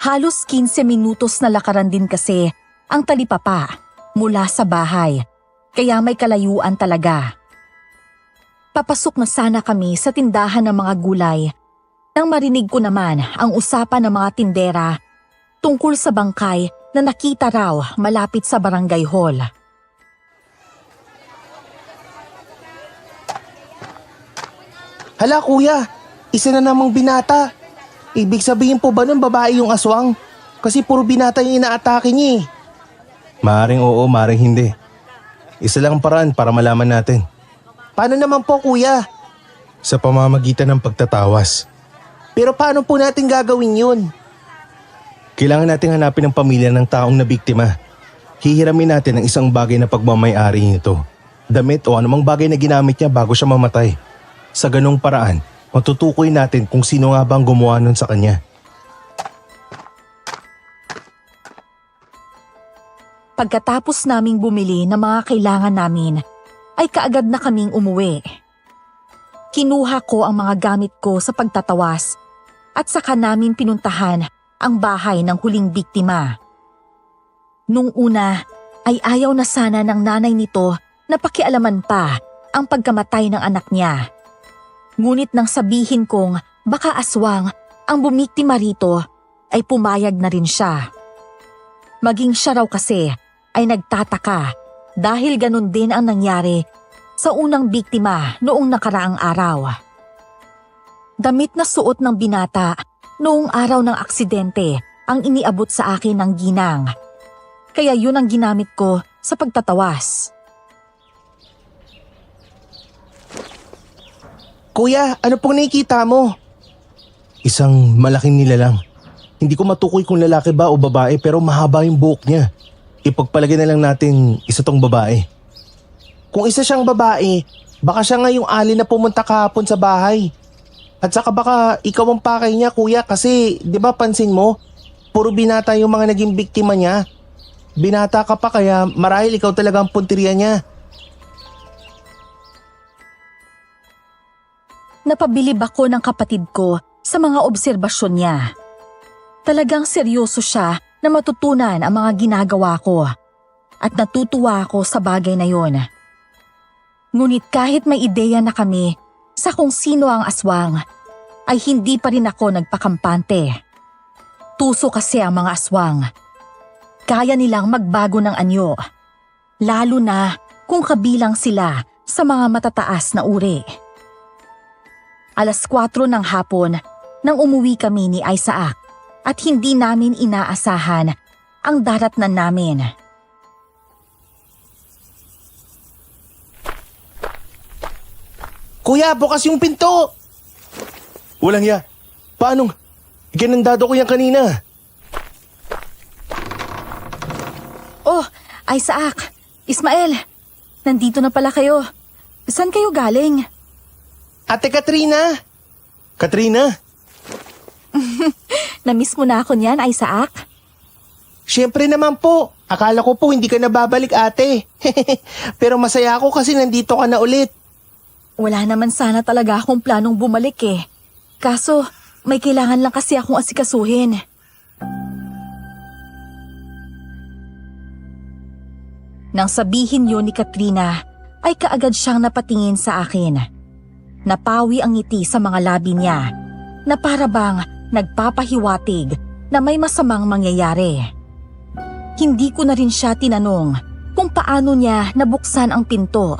Halos 15 minutos na lakaran din kasi ang talipapa mula sa bahay, kaya may kalayuan talaga. Papasok na sana kami sa tindahan ng mga gulay nang marinig ko naman ang usapan ng mga tindera tungkol sa bangkay na nakita raw malapit sa barangay hall. Hala kuya, isa na namang binata. Ibig sabihin po ba nun babae yung aswang? Kasi puro binata yung inaatake niya eh. Maaring oo, maaring hindi. Isa lang ang paraan para malaman natin. Paano naman po kuya? Sa pamamagitan ng pagtatawas. Pero paano po natin gagawin yun? Kailangan nating hanapin ang pamilya ng taong nabiktima. Hihiramin natin ang isang bagay na pagmamay-ari nito. Damit o anumang bagay na ginamit niya bago siya mamatay. Sa ganong paraan, matutukoy natin kung sino nga ba ang gumawa nun sa kanya. Pagkatapos naming bumili ng mga kailangan namin, ay kaagad na kaming umuwi. Kinuha ko ang mga gamit ko sa pagtatawas at saka namin pinuntahan ang bahay ng huling biktima. Nung una ay ayaw na sana ng nanay nito na pakialaman pa ang pagkamatay ng anak niya. Ngunit nang sabihin kong baka aswang ang bumiktima rito ay pumayag na rin siya. Maging siya raw kasi ay nagtataka dahil ganun din ang nangyari sa unang biktima noong nakaraang araw. Damit na suot ng binata noong araw ng aksidente ang iniabot sa akin ng ginang. Kaya yun ang ginamit ko sa pagtatawas. Kuya, ano pong nakikita mo? Isang malaking nilalang. Hindi ko matukoy kung lalaki ba o babae pero mahaba yung buhok niya. Ipagpalagay na lang natin isa tong babae. Kung isa siyang babae, baka siya nga yung alin na pumunta kahapon sa bahay. At saka baka ikaw ang pakay niya kuya kasi di ba pansin mo, puro binata yung mga naging biktima niya. Binata ka pa kaya marahil ikaw talaga ang punteriya niya. Napabilib ako ng kapatid ko sa mga obserbasyon niya. Talagang seryoso siya na matutunan ang mga ginagawa ko at natutuwa ako sa bagay na yon. Ngunit kahit may ideya na kami sa kung sino ang aswang, ay hindi pa rin ako nagpakampante. Tuso kasi ang mga aswang. Kaya nilang magbago ng anyo, lalo na kung kabilang sila sa mga matataas na uri. 4:00 ng hapon nang umuwi kami ni Isaac at hindi namin inaasahan ang daratnan namin. Kuya, bukas yung pinto! Walang ya. Paano? Ganandado ko yan kanina. Isaac, Ismael, nandito na pala kayo. Saan kayo galing? Ate Katrina! Katrina? Namiss mo na ako niyan, Isaac? Siyempre naman po. Akala ko po hindi ka na babalik, ate. Pero masaya ako kasi nandito ka na ulit. Wala naman sana talaga akong planong bumalik eh. Kaso, may kailangan lang kasi akong asikasuhin. Nang sabihin yun ni Katrina, ay kaagad siyang napatingin sa akin. Napawi ang ngiti sa mga labi niya, na para bang nagpapahiwatig na may masamang mangyayari. Hindi ko na rin siya tinanong kung paano niya nabuksan ang pinto.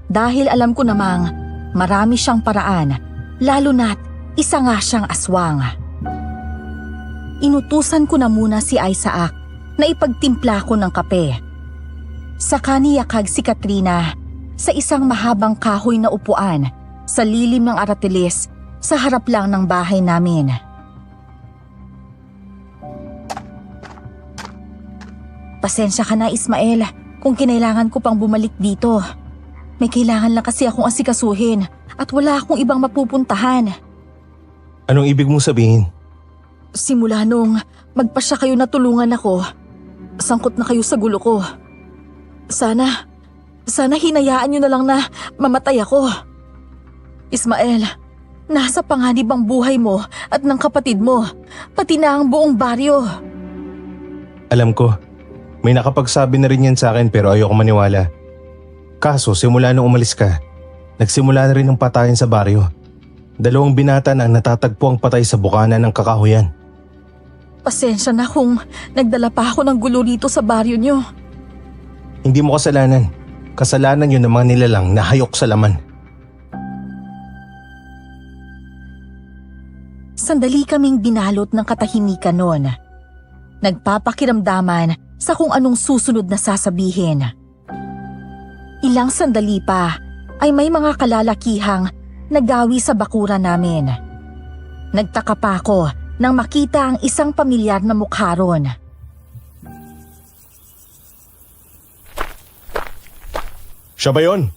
Dahil alam ko namang marami siyang paraan, lalo na't isa nga siyang aswang. Inutusan ko na muna si Isaac na ipagtimpla ko ng kape. Saka niyakag si Katrina sa isang mahabang kahoy na upuan sa lilim ng aratilis sa harap lang ng bahay namin. Pasensya ka na, Ismael, kung kinailangan ko pang bumalik dito. May kailangan lang kasi akong asikasuhin at wala akong ibang mapupuntahan. Anong ibig mong sabihin? Simula nung magpasya kayo na tulungan ako, sangkot na kayo sa gulo ko. Sana hinayaan niyo na lang na mamatay ako. Ismael, nasa panganib ang buhay mo at ng kapatid mo, pati na ang buong baryo. Alam ko, may nakapagsabi na rin yan sa akin pero ayoko maniwala. Kaso simula nung umalis ka, nagsimula na rin ang patayan sa baryo. 2 binata na natatagpo ang patay sa bukana ng kakahuyan. Pasensya na kung nagdala pa ako ng gulo rito sa baryo niyo. Hindi mo kasalanan. Kasalanan yun ng mga nilalang na hayok sa laman. Sandali kaming binalot ng katahimikan noon. Nagpapakiramdaman sa kung anong susunod na sasabihin. Ilang sandali pa ay may mga kalalakihang nagawi sa bakuran namin. Nagtaka pa ako nang makita ang isang pamilyar na mukha ron. Siya ba yun?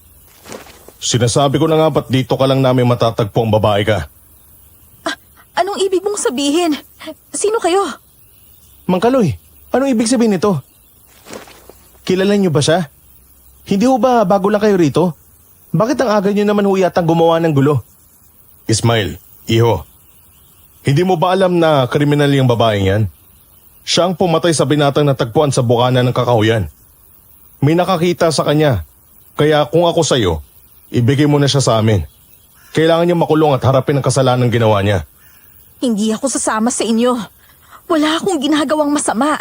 Sinasabi ko na nga ba't dito ka lang namin matatagpo ang babae ka? Anong ibig mong sabihin? Sino kayo? Mang Kaloy, anong ibig sabihin nito? Kilala niyo ba siya? Hindi ho ba bago lang kayo rito? Bakit ang aga niyo naman ho yatang gumawa ng gulo? Ismail, iho. Hindi mo ba alam na kriminal yung babaeng yan? Siya ang pumatay sa binatang natagpuan sa bukana ng kakahuyan. May nakakita sa kanya. Kaya kung ako sa'yo, ibigay mo na siya sa amin. Kailangan niya makulong at harapin ang kasalanan ginawa niya. Hindi ako sasama sa inyo. Wala akong ginagawang masama.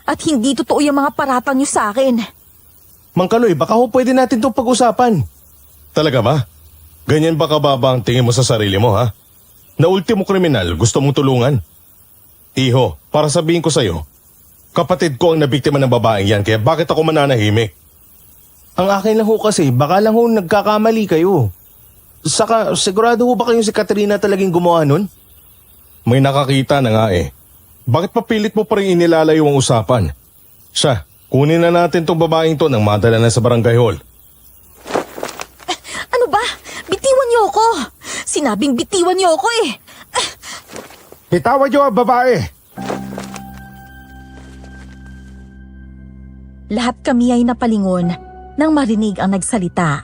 At hindi totoo yung mga paratang niyo sa akin. Mang Kaloy, baka ho pwede natin itong pag-usapan. Talaga ba? Ganyan ba kababa ang tingin mo sa sarili mo, ha? Na ultimo kriminal, gusto mong tulungan? Iho, para sabihin ko sa'yo, kapatid ko ang nabiktima ng babaeng yan, kaya bakit ako mananahimik? Ang akin lang ho kasi, baka lang ho nagkakamali kayo. Saka, sigurado ho ba kayong si Katrina talagang gumawa nun? May nakakita na nga eh. Bakit papilit mo pa rin inilalayo ang usapan? Siya, kunin na natin tong babaeng to nang madala na sa barangay hall. Ano ba? Bitiwan niyo ako! Sinabing bitiwan niyo ako eh! Bitawan niyo ang babae! Lahat kami ay napalingon nang marinig ang nagsalita.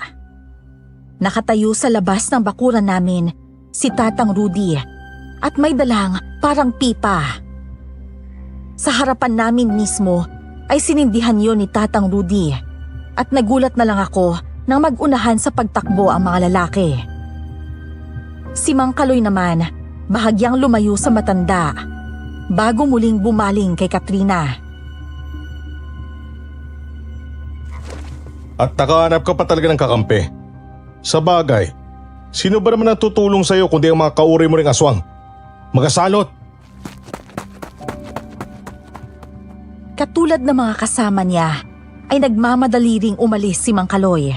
Nakatayo sa labas ng bakuran namin si Tatang Rudy at may dalang parang pipa. Sa harapan namin mismo ay sinindihan yon ni Tatang Rudy at nagulat na lang ako nang mag-unahan sa pagtakbo ang mga lalaki. Si Mang Kaloy naman bahagyang lumayo sa matanda bago muling bumaling kay Katrina. At nakahanap ka pa talaga ng kakampi. Sa bagay, sino ba naman ang tutulong sa'yo kundi ang mga kauri mo ring aswang? Magasalot! Katulad ng mga kasama niya, ay nagmamadali ring umalis si Mang Kaloy.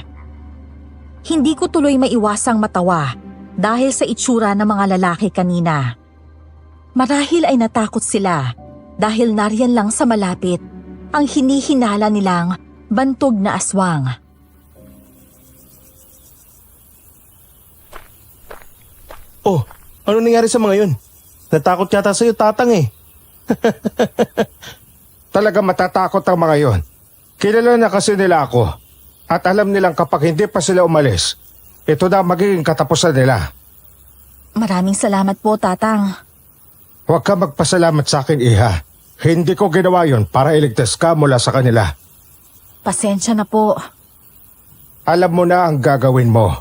Hindi ko tuloy maiwasang matawa dahil sa itsura ng mga lalaki kanina. Marahil ay natakot sila dahil nariyan lang sa malapit ang hinihinala nilang bantog na aswang. Oh, ano nangyari sa mga yun? Natakot yata sa'yo, Tatang eh. Talaga matatakot ang mga yon. Kilala na kasi nila ako. At alam nilang kapag hindi pa sila umalis, ito na magiging katapusan nila. Maraming salamat po, Tatang. Huwag ka magpasalamat sa akin, Iha. Hindi ko ginawa yon para iligtas ka mula sa kanila. Pasensya na po. Alam mo na ang gagawin mo.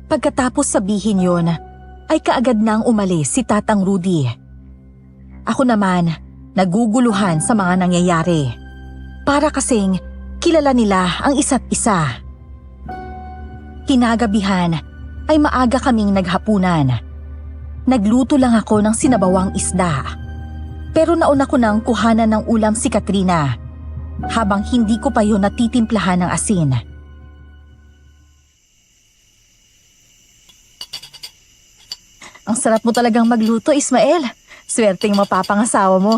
Pagkatapos sabihin yon, ay kaagad nang umalis si Tatang Rudy. Ako naman, naguguluhan sa mga nangyayari. Para kasing kilala nila ang isa't isa. Kinagabihan ay maaga kaming naghapunan. Nagluto lang ako ng sinabawang isda. Pero nauna ko nang kuhanan ng ulam si Katrina, habang hindi ko pa yun natitimplahan ng asin. Ang sarap mo talagang magluto, Ismael. Swerteng mapapangasawa mo.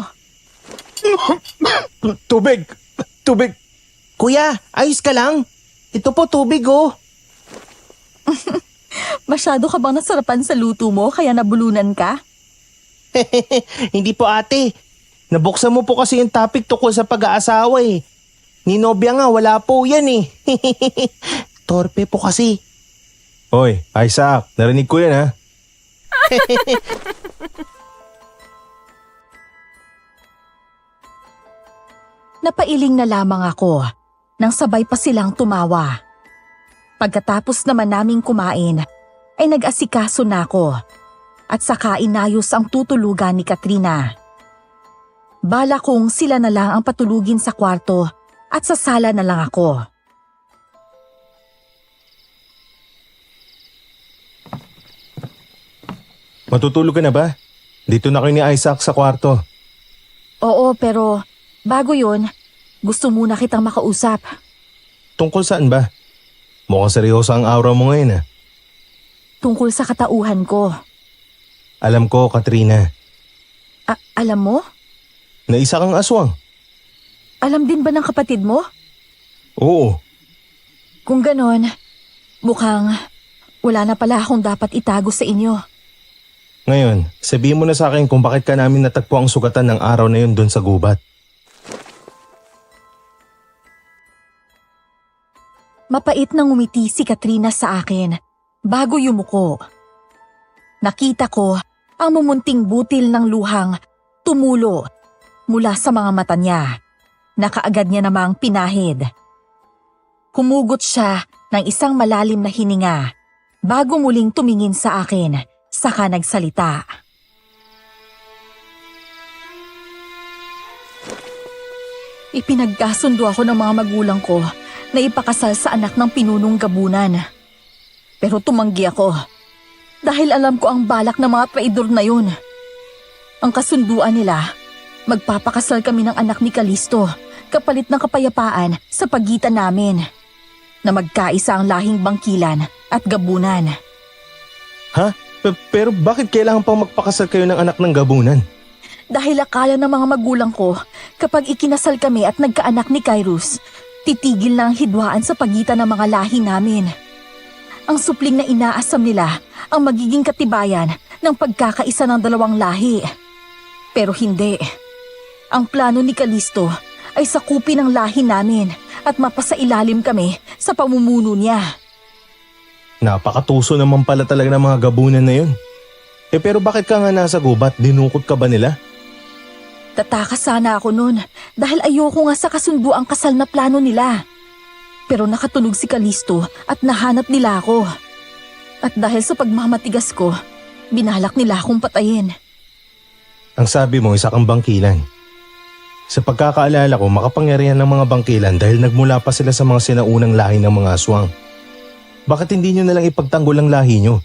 Tubig! Tubig! Kuya, ayos ka lang? Ito po tubig oh. Masyado ka bang nasarapan sa luto mo kaya nabulunan ka? Hindi po ate. Nabuksan mo po kasi yung topic tungkol sa pag-aasawa eh. Ni Nobya nga, wala po yan eh. Torpe po kasi. Hoy, Isaac, narinig ko yan ha. Napailing na lamang ako nang sabay pa silang tumawa. Pagkatapos naman naming kumain, ay nag-asikaso na ako at saka inayos ang tutulugan ni Katrina. Bala kong sila na lang ang patulugin sa kwarto at sa sala na lang ako. Matutulog ka na ba? Dito na kayo ni Isaac sa kwarto. Oo, pero bago yun, gusto muna kitang makausap. Tungkol saan ba? Mukhang seryoso ang aura mo ngayon ah. Tungkol sa katauhan ko. Alam ko, Katrina, Alam mo? na isa kang aswang. Alam din ba ng kapatid mo? Oo, Kung ganon, mukhang wala na pala akong dapat itago sa inyo. ngayon, sabihin mo na sa akin kung bakit ka namin natagpo ang sugatan ng araw na yun doon sa gubat. Mapait nang ngumiti si Katrina sa akin bago yumuko. Nakita ko ang mumunting butil ng luhang tumulo mula sa mga mata niya. Nakaagad niya namang pinahid. Humugot siya ng isang malalim na hininga bago muling tumingin sa akin, saka nagsalita. Ipinagkasundo ako ng mga magulang ko na ipakasal sa anak ng pinunong gabunan. Pero tumanggi ako dahil alam ko ang balak ng mga traidor na yun. Ang kasunduan nila, magpapakasal kami ng anak ni Calisto kapalit ng kapayapaan sa pagitan namin, na magkaisa ang lahing bangkilan at gabunan. Ha? Pero bakit kailangan pang magpakasal kayo ng anak ng gabunan? Dahil akala ng mga magulang ko, kapag ikinasal kami at nagkaanak ni Kairos, titigil na ang hidwaan sa pagitan ng mga lahi namin. Ang supling na inaasam nila ang magiging katibayan ng pagkakaisa ng dalawang lahi. Pero hindi. Ang plano ni Calisto ay sakupin ang lahi namin at mapasailalim kami sa pamumuno niya. Napakatuso naman pala talaga ng mga gabunan na yun. Pero bakit ka nga nasa gubat? Dinukot ka ba nila? Tataka sana ako noon dahil ayoko nga sa kasunduang kasal na plano nila. Pero nakatunog si Calisto at nahanap nila ako. At dahil sa pagmamatigas ko, binalak nila akong patayin. Ang sabi mo, isa kang bangkilan. Sa pagkakaalala ko, makapangyarihan ng mga bangkilan dahil nagmula pa sila sa mga sinaunang lahi ng mga aswang. Bakit hindi nyo nalang ipagtanggol ang lahi nyo?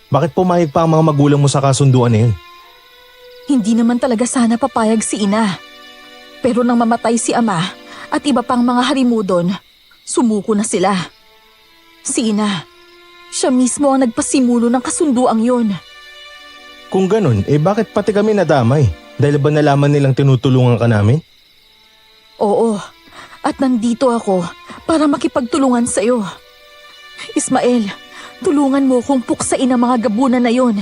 Bakit pumayag pa ang mga magulang mo sa kasunduan na yun? Hindi naman talaga sana papayag si ina. Pero nang mamatay si ama at iba pang mga harimudon, sumuko na sila. Si ina, siya mismo ang nagpasimulo ng kasunduang yun. Kung ganun, bakit pati kami nadamay? Dahil ba nalaman nilang tinutulungan ka namin? Oo, at nandito ako para makipagtulungan sa'yo. Ismael, tulungan mo kong puksain ang mga gabunan na yon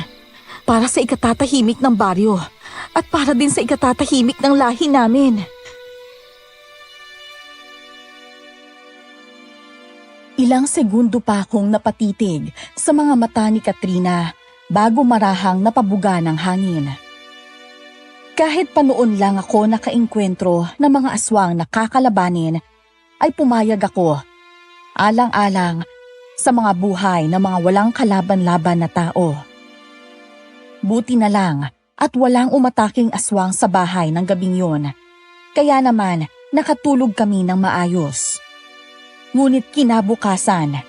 para sa ikatatahimik ng baryo at para din sa ikatatahimik ng lahi namin. Ilang segundo pa akong napatitig sa mga mata ni Katrina bago marahang napabuga ng hangin. Kahit pa noon lang ako nakaengkwentro ng mga aswang na kakalabanin, ay pumayag ako, alang-alang sa mga buhay ng mga walang kalaban-laban na tao. Buti na lang at walang umataking aswang sa bahay ng gabing yun, kaya naman nakatulog kami ng maayos. Ngunit kinabukasan,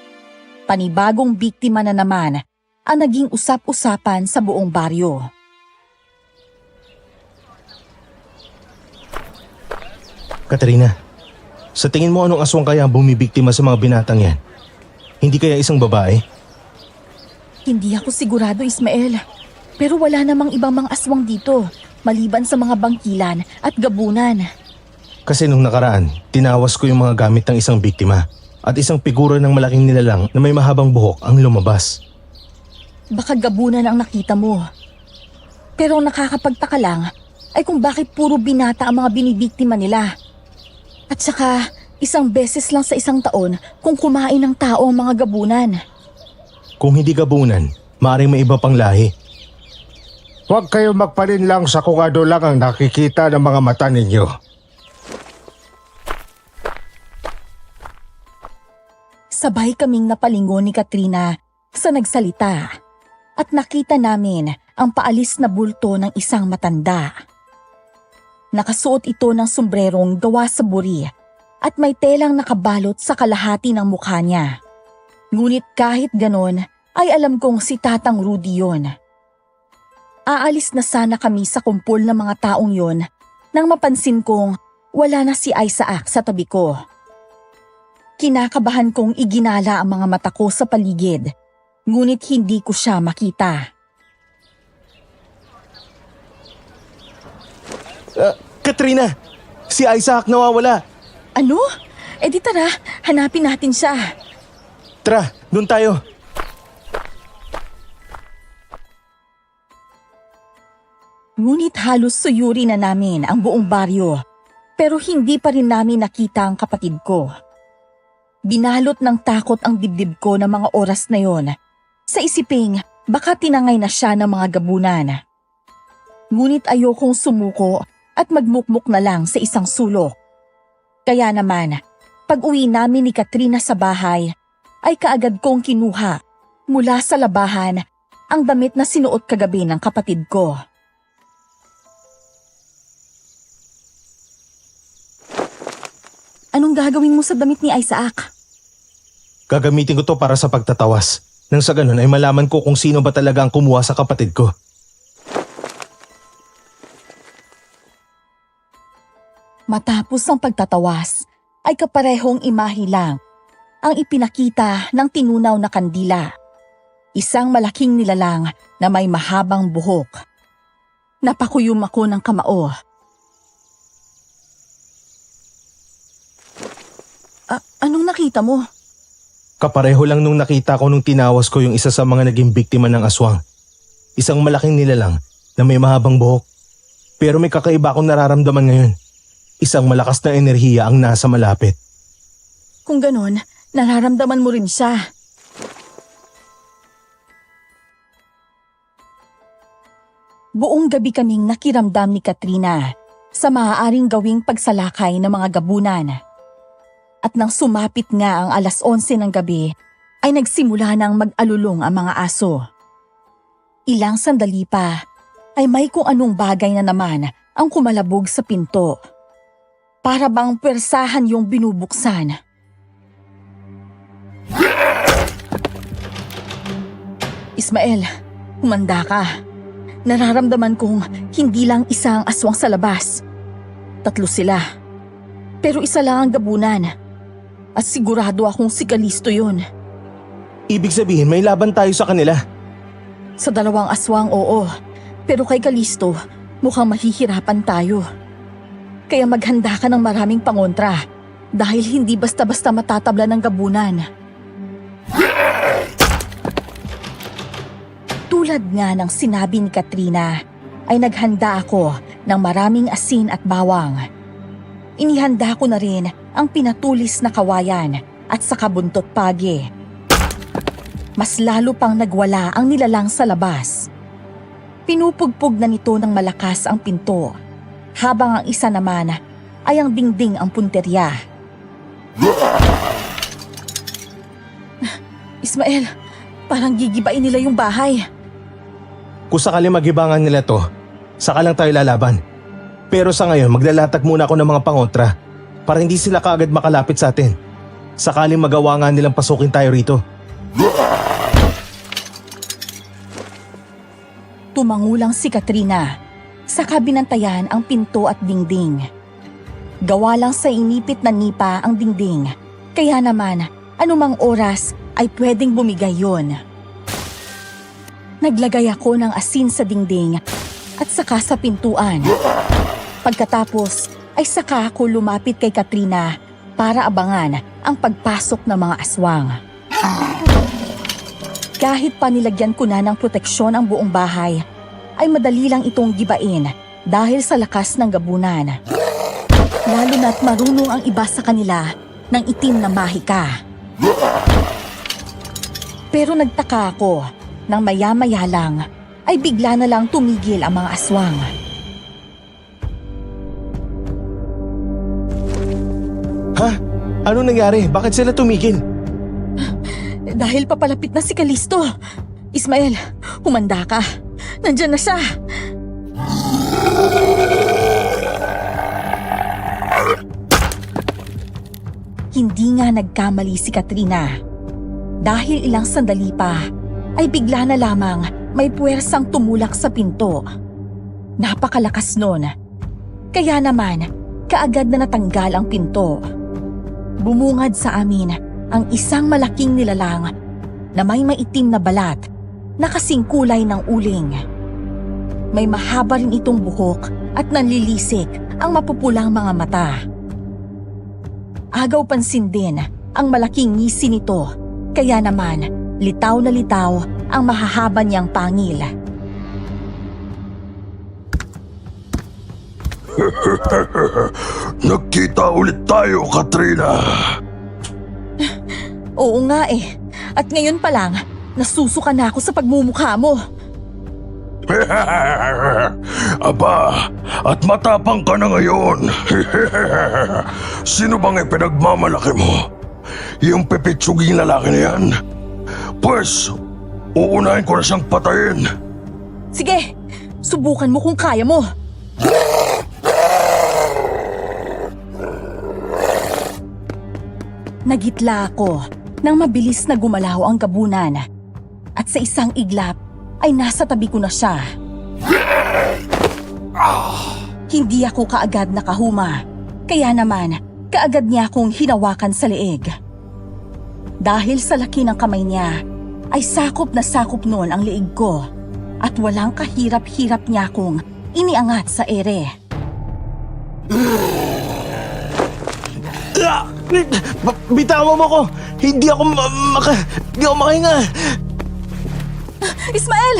panibagong biktima na naman ang naging usap-usapan sa buong baryo. Katrina, sa tingin mo anong aswang kaya ang bumibiktima sa mga binatang yan? Hindi kaya isang babae? Hindi ako sigurado, Ismael. Pero wala namang ibang mga aswang dito, maliban sa mga bangkilan at gabunan. Kasi nung nakaraan, tinawas ko yung mga gamit ng isang biktima at isang figura ng malaking nilalang na may mahabang buhok ang lumabas. Baka gabunan ang nakita mo. Pero ang nakakapagtaka lang ay kung bakit puro binata ang mga binibiktima nila. At saka, isang beses lang sa isang taon kung kumain ng tao ang mga gabunan. Kung hindi gabunan, maaaring may iba pang lahi. Huwag kayo magpalinlang sa kung ano lang ang nakikita ng mga mata ninyo. Sabay kaming napalingon ni Katrina sa nagsalita at nakita namin ang paalis na bulto ng isang matanda. Nakasuot ito ng sombrerong gawa sa buri at may telang nakabalot sa kalahati ng mukha niya. Ngunit kahit ganon ay alam kong si Tatang Rudy yun. Aalis na sana kami sa kumpol ng mga taong yon nang mapansin kong wala na si Isaac sa tabi ko. Kinakabahan kong iginala ang mga mata ko sa paligid, ngunit hindi ko siya makita. Katrina! Si Isaac nawawala! Ano? E di tara, hanapin natin siya. Tara, doon tayo! Ngunit halos suyuri na namin ang buong baryo, pero hindi pa rin namin nakita ang kapatid ko. Binalot ng takot ang dibdib ko ng mga oras na yon, sa isiping baka tinangay na siya ng mga gabunan. Ngunit ayokong sumuko at magmukmuk na lang sa isang sulok. Kaya naman, pag-uwi namin ni Katrina sa bahay, ay kaagad kong kinuha mula sa labahan ang damit na sinuot kagabi ng kapatid ko. Anong gagawin mo sa damit ni Isaac? Gagamitin ko to para sa pagtatawas. Nang sa ganun ay malaman ko kung sino ba talaga ang kumuha sa kapatid ko. Matapos ang pagtatawas, ay kaparehong imahe lang ang ipinakita ng tinunaw na kandila. Isang malaking nilalang na may mahabang buhok. Napakuyom ako ng kamao. Anong nakita mo? Kapareho lang nung nakita ko nung tinawas ko yung isa sa mga naging biktima ng aswang. Isang malaking nilalang na may mahabang buhok. Pero may kakaiba akong nararamdaman ngayon. Isang malakas na enerhiya ang nasa malapit. Kung ganon, nararamdaman mo rin siya. Buong gabi kaming nakiramdam ni Katrina sa maaaring gawing pagsalakay ng mga gabunan. At nang sumapit nga ang 11:00 ng gabi, ay nagsimula nang mag-alulong ang mga aso. Ilang sandali pa, ay may kung anong bagay na naman ang kumalabog sa pinto. Para bang pwersahan yung binubuksan. Ismael, humanda ka. Nararamdaman kong hindi lang isa ang aswang sa labas. 3 sila. Pero isa lang ang gabunan. At sigurado akong si Kalisto yun. Ibig sabihin may laban tayo sa kanila. Sa 2 aswang, oo. Pero kay Kalisto, mukhang mahihirapan tayo. Kaya maghanda ka ng maraming pangontra dahil hindi basta-basta matatabla ng gabunan. Tulad nga ng sinabi ni Katrina, ay naghanda ako ng maraming asin at bawang. Inihanda ko na rin ang pinatulis na kawayan at saka buntot pagi. Mas lalo pang nagwala ang nilalang sa labas. Pinupugpog na nito ng malakas ang pinto, habang ang isa naman ay ang dingding ang punterya. Ismael, parang gigibain nila yung bahay. Kung sakali magibangan nila to, saka lang tayo lalaban. Pero sa ngayon, maglalatag muna ako ng mga pangontra para hindi sila kaagad makalapit sa atin. Sakaling magawa nga nilang pasukin tayo rito. Tumangulang si Katrina. Saka binantayan ang pinto at dingding. Gawa lang sa inipit na nipa ang dingding. Kaya naman, anumang oras ay pwedeng bumigay yon. Naglagay ako ng asin sa dingding at saka sa pintuan. Pagkatapos ay saka ako lumapit kay Katrina para abangan ang pagpasok ng mga aswang. Kahit pa nilagyan ko na ng proteksyon ang buong bahay, ay madali lang itong gibain dahil sa lakas ng gabunan. Lalo na't marunong ang iba sa kanila ng itim na mahika. Pero nagtaka ako nang maya-maya lang ay bigla na lang tumigil ang mga aswang. Ha? Ano nangyari? Bakit sila tumigil? Dahil papalapit na si Kalisto. Ismael, humanda ka. Nandyan na siya. Hindi nga nagkamali si Katrina. Dahil ilang sandali pa, ay bigla na lamang may puwersang tumulak sa pinto. Napakalakas nun. Kaya naman, kaagad na natanggal ang pinto. Bumungad sa amin ang isang malaking nilalang na may maitim na balat na kasing kulay ng uling. May mahaba rin itong buhok at nanlilisik ang mapupulang mga mata. Agaw pansin din ang malaking ngisi nito, kaya naman litaw na litaw ang mahahaba niyang pangil. Nagkita ulit tayo, Katrina. Oo nga eh, at ngayon pa lang, nasusuka na ako sa pagmumukha mo. Aba, at matapang ka na ngayon. Sino bang ipinagmamalaki mo? Yung pipitsuging lalaki na yan? Pues, uunahin ko na siyang patayin. Sige, subukan mo kung kaya mo. Nagitla ako nang mabilis na gumalaw ang gabunan. At sa isang iglap ay nasa tabi ko na siya. Hindi ako kaagad nakahuma. Kaya naman, kaagad niya akong hinawakan sa leeg. Dahil sa laki ng kamay niya, ay sakop na sakop noon ang leeg ko. At walang kahirap-hirap niya akong iniangat sa ere. Bitawan mo ko! Hindi ako makahinga! Ismael!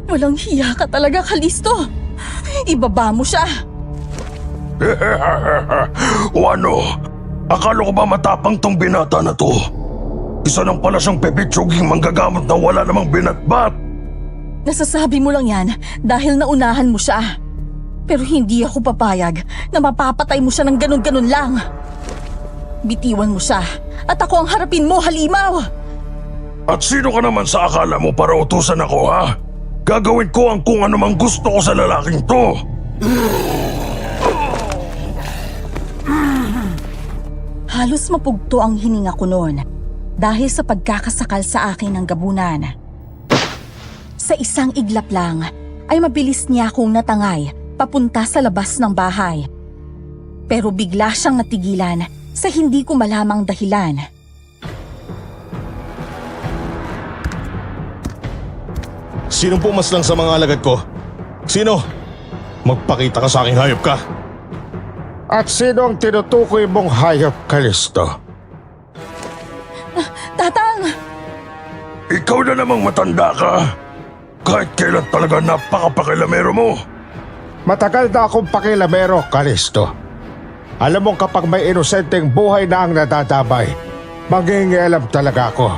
Walang hiya ka talaga, Kalisto. Ibaba mo siya. O ano? Akala ko ba matapang tong binata na to? Isa lang pala siyang pipitsuging manggagamot na wala namang binatbat. Nasasabi mo lang yan dahil naunahan mo siya. Pero hindi ako papayag na mapapatay mo siya ng ganun-ganun lang. Bitiwan mo siya at ako ang harapin mo, halimaw! At sino ka naman sa akala mo para utusan ako, ha? Gagawin ko ang kung anumang gusto ko sa lalaking to. Halos mapugto ang hininga ko noon dahil sa pagkakasakal sa akin ng gabunan. Sa isang iglap lang ay mabilis niya akong natangay papunta sa labas ng bahay. Pero bigla siyang natigilan sa hindi ko malamang dahilan. Sinong pumaslang sa mga alagad ko? Sino? Magpakita ka sa aking hayop ka. At sino ang tinutukoy mong hayop, Kalisto? Tatang! Ikaw na namang matanda ka. Kahit kailan talaga napakapakilamero mo. Matagal na akong pakilamero, Kalisto. Alam mo kapag may inosenteng buhay na ang nadadamay, mangingialam talaga ako.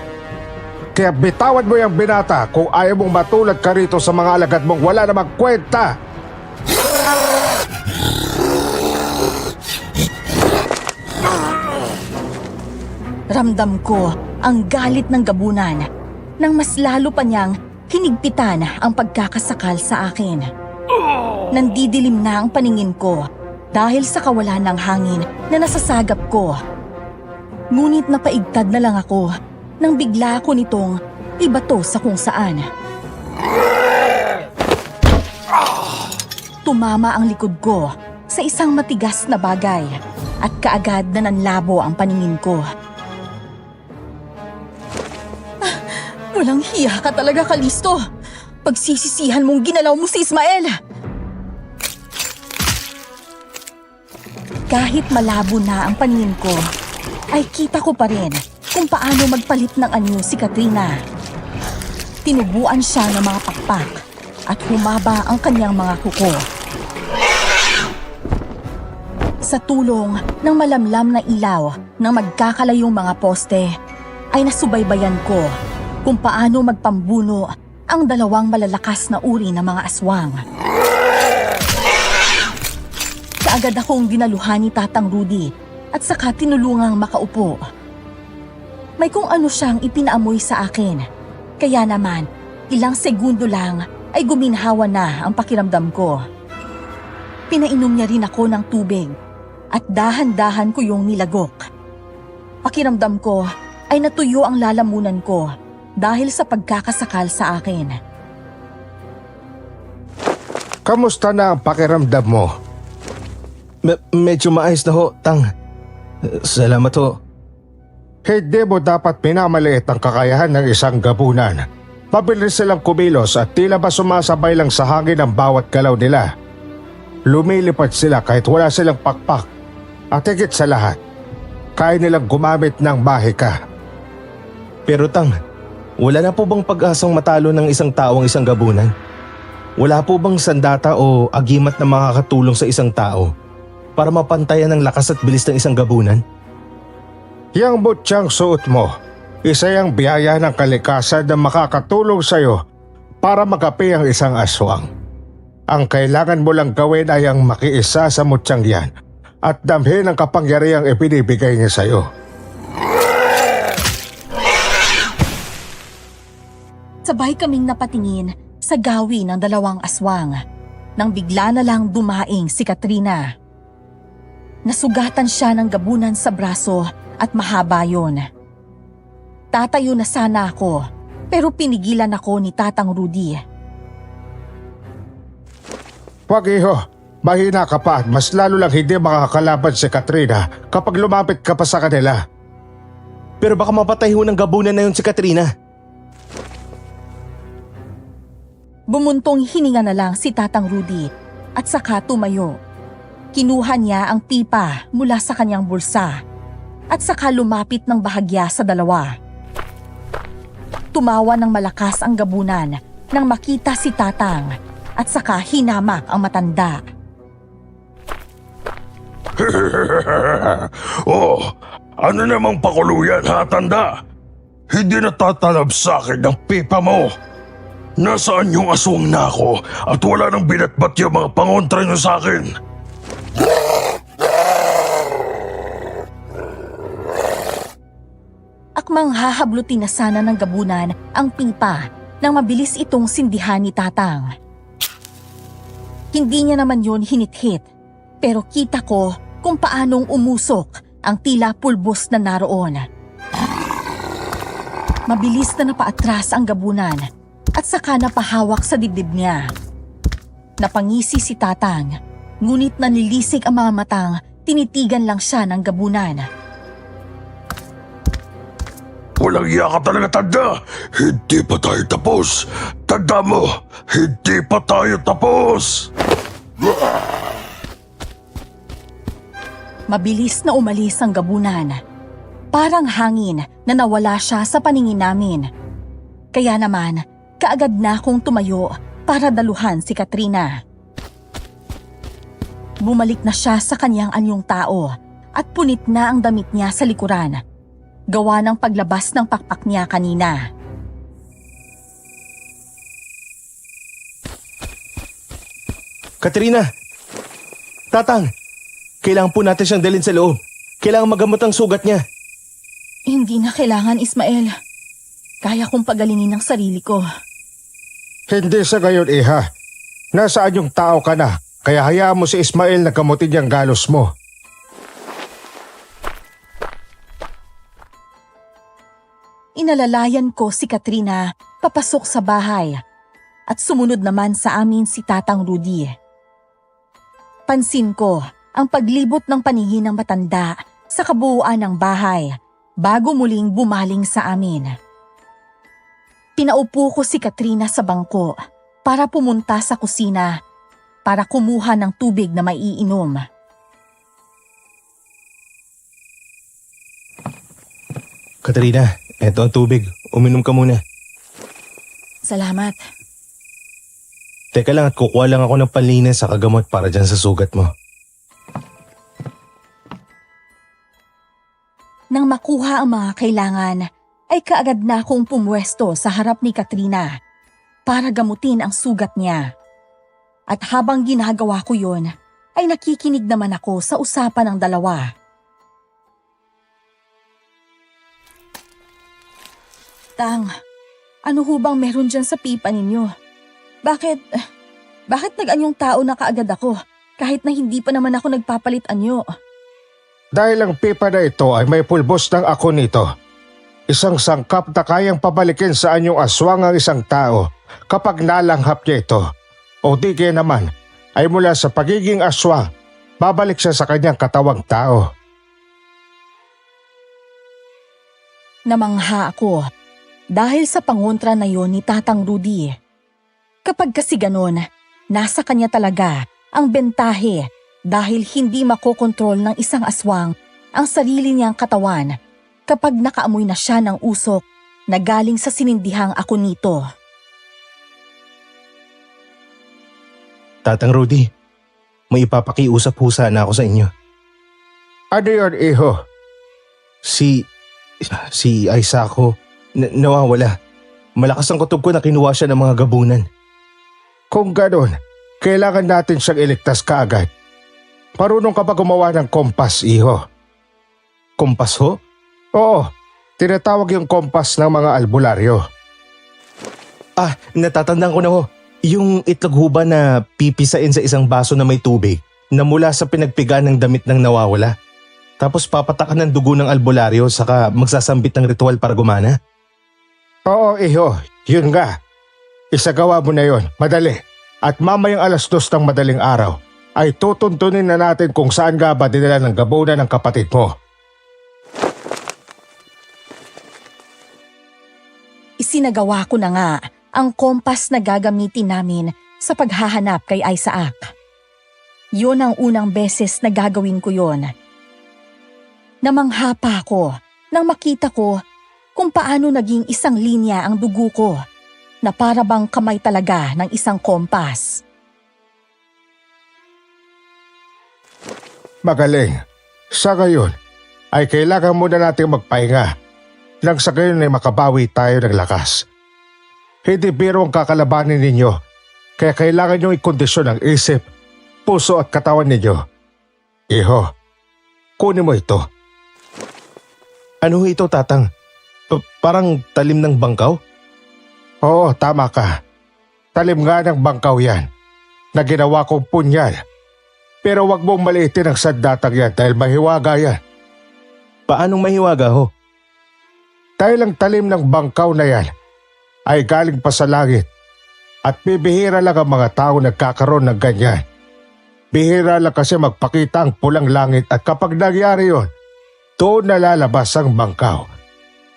Kaya bitawan mo yung binata kung ayaw mong matulad ka rito sa mga alagad mong wala namang kwenta. Ramdam ko ang galit ng gabunan nang mas lalo pa niyang hinigpitan ang pagkakasakal sa akin. Nandidilim na ang paningin ko dahil sa kawalan ng hangin na nasasagap ko. Ngunit napaigtad na lang ako nang bigla ko nitong ibato sa kung saan. Tumama ang likod ko sa isang matigas na bagay at kaagad na nanlabo ang paningin ko. Walang hiya ka talaga, Kalisto. Pagsisisihan mong ginalaw mo si Ismael. Kahit malabo na ang paningin ko, ay kita ko pa rin kung paano magpalit ng anyo si Katrina. Tinubuan siya ng mga pakpak at humaba ang kanyang mga kuko. Sa tulong ng malamlam na ilaw ng magkakalayong mga poste, ay nasubaybayan ko kung paano magpambuno ang dalawang malalakas na uri ng mga aswang. Kaagad akong dinaluhan ni Tatang Rudy at saka tinulungang makaupo. May kung ano siyang ipinaamoy sa akin, kaya naman ilang segundo lang ay guminhawa na ang pakiramdam ko. Pinainom niya rin ako ng tubig at dahan-dahan ko yung nilagok. Pakiramdam ko ay natuyo ang lalamunan ko dahil sa pagkakasakal sa akin. Kamusta na ang pakiramdam mo? Medyo maayos na ho, Tang. Salamat ho. Hindi mo dapat minamaliit ang kakayahan ng isang gabunan. Mabilis silang kumilos at tila ba sumasabay lang sa hangin ang bawat galaw nila. Lumilipad sila kahit wala silang pakpak. At higit sa lahat, kaya nilang gumamit ng mahika. Pero Tang, wala na po bang pag-asang matalo ng isang tao ang isang gabunan? Wala po bang sandata o agimat na makakatulong sa isang tao para mapantayan ang lakas at bilis ng isang gabunan? Yang butsyang suot mo, isa yung biyaya ng kalikasan na makakatulong sa'yo para magapi ang isang aswang. Ang kailangan mo lang gawin ay ang makiisa sa mutsyang yan at damhin ang kapangyarihang ibinibigay niya sa'yo. Sabay kaming napatingin sa gawi ng dalawang aswang nang bigla na lang dumaing si Katrina. Nasugatan siya ng gabunan sa braso at mahaba yun. Tatayo na sana ako pero pinigilan ako ni Tatang Rudy. Wag iho, mahina ka pa at mas lalo lang hindi makakalaban si Katrina kapag lumapit ka pa sa kanila. Pero baka mapatay ho ng gabunan na yun si Katrina. Bumuntong hininga na lang si Tatang Rudy at saka tumayo. Kinuha niya ang pipa mula sa kanyang bulsa at saka lumapit ng bahagya sa dalawa. Tumawa ng malakas ang gabunan nang makita si Tatang at saka hinamak ang matanda. Oh, ano namang pakuluyan ha, tanda? Hindi natatalab sa akin ng pipa mo. Nasaan yung aswang na ako at wala nang binatbat yung mga pangontra nyo sa akin? Akmang hahablutin na sana ng gabunan ang pipa nang mabilis itong sindihan ni Tatang. Hindi niya naman yun hinit-hit, pero kita ko kung paanong umusok ang tila pulbos na naroon. Mabilis na napaatras ang gabunan at saka napahawak sa dibdib niya. Napangisi si Tatang, ngunit nanilisik ang mga matang, tinitigan lang siya ng gabunan. Walang iya ka talaga, tanda! Hindi pa tayo tapos! Tanda mo, hindi pa tayo tapos! Mabilis na umalis ang gabunan. Parang hangin na nawala siya sa paningin namin. Kaya naman, kaagad na akong tumayo para daluhan si Katrina. Bumalik na siya sa kanyang anyong tao at punit na ang damit niya sa likuran. Gawa ng paglabas ng pakpak niya kanina. Katrina! Tatang! Kailangan po natin siyang dalhin sa loob. Kailangan magamot ang sugat niya. Hindi na kailangan, Ismael. Kaya kong pagalingin ang sarili ko. Hindi sa gayon, Iha. Nasaan yung tao ka na? Kaya hayaan mo si Ismael na gamutin yung galos mo. Inalalayan ko si Katrina papasok sa bahay at sumunod naman sa amin si Tatang Rudy. Pansin ko ang paglibot ng paningin ng matanda sa kabuuan ng bahay bago muling bumaling sa amin. Pinaupo ko si Katrina sa bangko para pumunta sa kusina para kumuha ng tubig na maiinom. Katrina, eto ang tubig. Uminom ka muna. Salamat. Teka lang at kukuha lang ako ng panlinis sa kagamot para dyan sa sugat mo. Nang makuha ang mga kailangan, ay kaagad na akong pumwesto sa harap ni Katrina para gamutin ang sugat niya. At habang ginagawa ko yun, ay nakikinig naman ako sa usapan ng dalawa. Tang, ano ho bang meron dyan sa pipa ninyo? Bakit nag-anyong tao na kaagad ako kahit na hindi pa naman ako nagpapalit anyo? Dahil ang pipa na ito ay may pulbos ng ako nito. Isang sangkap na kayang pabalikin sa anyong aswang ang isang tao kapag nalanghap niya ito. O di kaya naman ay mula sa pagiging aswang, babalik siya sa kanyang katawang tao. Namangha ako dahil sa pangontra na yon ni Tatang Rudy. Kapag kasi ganon, nasa kanya talaga ang bentahe dahil hindi makokontrol ng isang aswang ang sarili niyang katawan kapag nakaamoy na siya ng usok na galing sa sinindihang ako nito. Tatang Rudy, may ipapakiusap po sana ako sa inyo. Ano yun, iho? Si Isaac nawawala. Malakas ang kutob ko na kinuha siya ng mga gabunan. Kung ganon, kailangan natin siyang iligtas kaagad. Marunong ka ba gumawa ng kompas, iho? Kompas ho? Oo, tinatawag yung kompas ng mga albularyo. Natatandaan ko na ho. Yung itlog ho ba na pipisain sa isang baso na may tubig na mula sa pinagpiga ng damit ng nawawala? Tapos papatakan ng dugo ng albularyo saka magsasambit ng ritual para gumana? Oo, iho, yun nga. Isagawa mo na yun, madali. At mamayang 2:00 ng madaling araw ay tutuntunin na natin kung saan nga ba dinala ng gabunan ng kapatid mo. Isinagawa ko na nga ang kompas na gagamitin namin sa paghahanap kay Isaac. Yun ang unang beses na gagawin ko yon. Namangha pa ako nang makita ko kung paano naging isang linya ang dugo ko na para bang kamay talaga ng isang kompas. Magaling. Sa gayon, ay kailangan muna natin magpahinga nang sa gayon ay makabawi tayo ng lakas. Hindi biro ang kakalabanin ninyo, kaya kailangan nyo ikondisyon ang isip, puso at katawan ninyo. Iho, kunin mo ito. Ano ho ito, Tatang? Parang talim ng bangkaw? Oo, tama ka. Talim nga ng bangkaw yan, na ginawa kong punyal. Pero wag mong maliitin ang sandatang yan dahil mahiwaga yan. Paanong mahiwaga ho? Dahil ang talim ng bangkaw na yan ay galing pa sa langit at bibihira lang ang mga tao nagkakaroon ng ganyan. Bihira lang kasi magpakita ang pulang langit at kapag nangyari yon, doon nalalabas ang bangkaw.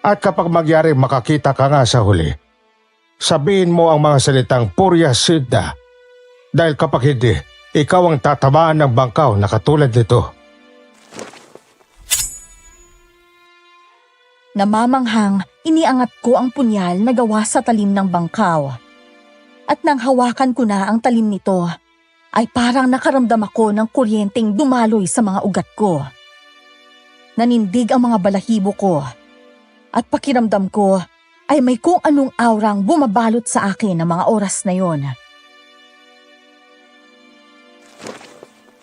At kapag magyari makakita ka nga sa huli, sabihin mo ang mga salitang Purya Siddha dahil kapag hindi, ikaw ang tatamaan ng bangkaw na katulad nito. Namamanghang, iniangat ko ang punyal na gawa sa talim ng bangkaw. At nang hawakan ko na ang talim nito, ay parang nakaramdam ako ng kuryenteng dumaloy sa mga ugat ko. Nanindig ang mga balahibo ko. At pakiramdam ko ay may kung anong aurang bumabalot sa akin ng mga oras na yon.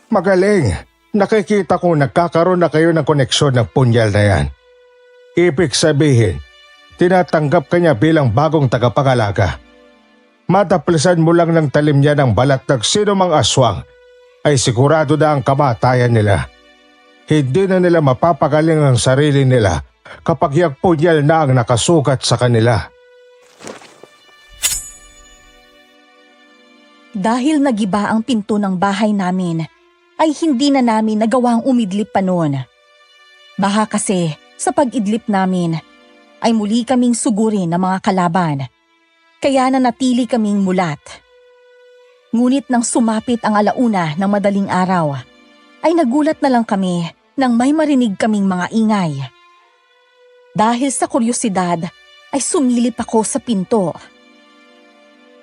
Magaling. Nakikita ko nagkakaroon na kayo ng koneksyon ng punyal na yan. Ibig sabihin, tinatanggap ka niya bilang bagong tagapangalaga. Mataplisan mo lang ng talim niya ng balat ng sino mang aswang, ay sigurado na ang kamatayan nila. Hindi na nila mapapagaling ang sarili nila kapag yung punyal na ang nakasugat sa kanila. Dahil nagiba ang pinto ng bahay namin, ay hindi na namin nagawang umidlip pa noon. Baka kasi sa pag-idlip namin ay muli kaming sugurin ng mga kalaban, kaya nanatili kaming mulat. Ngunit nang sumapit ang alauna ng madaling araw, ay nagulat na lang kami nang may marinig kaming mga ingay. Dahil sa kuryosidad ay sumilip ako sa pinto.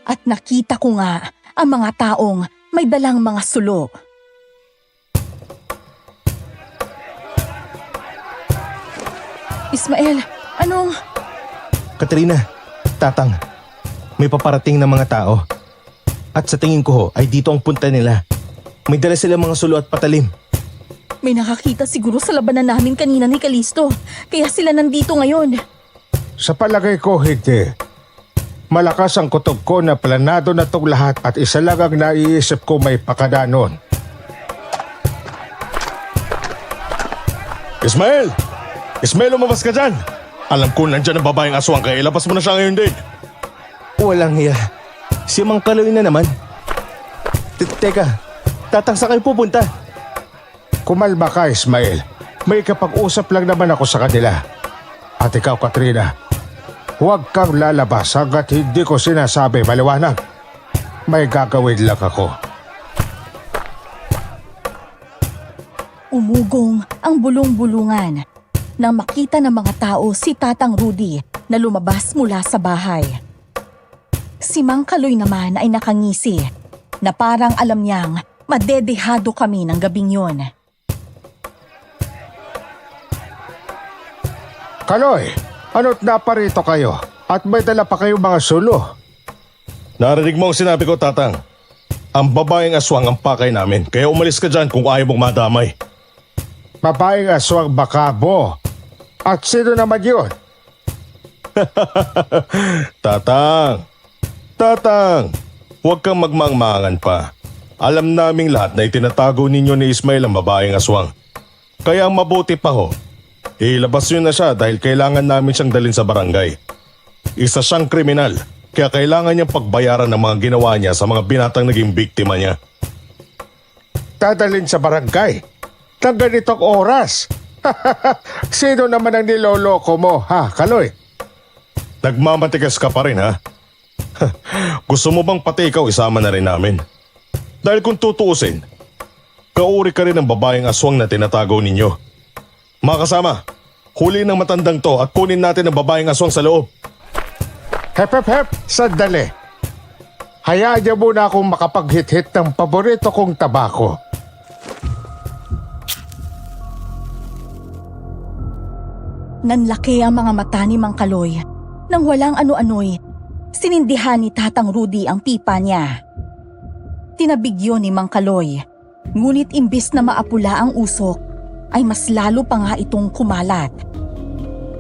At nakita ko nga ang mga taong may dalang mga sulo. Ismael, anong... Katrina, Tatang, may paparating na mga tao. At sa tingin ko ho, ay dito ang punta nila. May dala sila mga sulo at patalim. May nakakita siguro sa labanan namin kanina ni Kalisto, kaya sila nandito ngayon. Sa palagay ko, hindi. Malakas ang kutob ko na planado na itong lahat at isa lang ang naiisip ko may pakadanon. Ismael! Ismael, lumabas ka dyan! Alam ko nandyan ang babaeng aswang kaya ilabas mo na siya ngayon din. Walang hiya. Si Mang Kaloy na naman. Teka, Tatang, saan kayo pupunta? Kumalma ka, Ismael. May kapag-usap lang naman ako sa kanila. At ikaw, Katrina, huwag kang lalabas hanggat hindi ko sinasabi maliwanag. May gagawin lang ako. Umugong ang bulong-bulungan nang makita ng mga tao si Tatang Rudy na lumabas mula sa bahay. Si Mang Kaloy naman ay nakangisi na parang alam niyang madedehado kami ng gabing yon. Kaloy, ano't naparito kayo? At may dala pa kayong mga sulo? Narinig mo ang sinabi ko, Tatang. Ang babaeng aswang ang pakay namin kaya umalis ka dyan kung ayaw mong madamay. Babaeng aswang bakabo. At sino naman yun? Tatang, huwag kang magmangmangan pa. Alam naming lahat na itinatago ninyo ni Ismael ang babaeng aswang. Kaya ang mabuti pa ho, ilabas nyo na siya dahil kailangan namin siyang dalhin sa barangay. Isa siyang kriminal, kaya kailangan niyang pagbayaran ng mga ginawa niya sa mga binatang naging biktima niya. Dadalhin sa barangay? Nang ganitong oras? Sino naman ang niloloko mo, ha, Kaloy? Nagmamatigas ka pa rin, ha? Gusto mo bang pati ikaw isama na rin namin? Dahil kung tutuusin, kauri ka rin ng babaeng aswang na tinatago ninyo. Mga kasama, huli ng matandang to at kunin natin ang babaeng aswang sa loob. Hep, sandali. Hayaan niyo muna akong makapaghit-hit ng paborito kong tabako. Nanlaki ang mga mata ni Mang Kaloy nang walang ano-ano'y sinindihan ni Tatang Rudy ang pipa niya. Tinabig yun ni Mang Kaloy, ngunit imbis na maapula ang usok, ay mas lalo pa nga itong kumalat.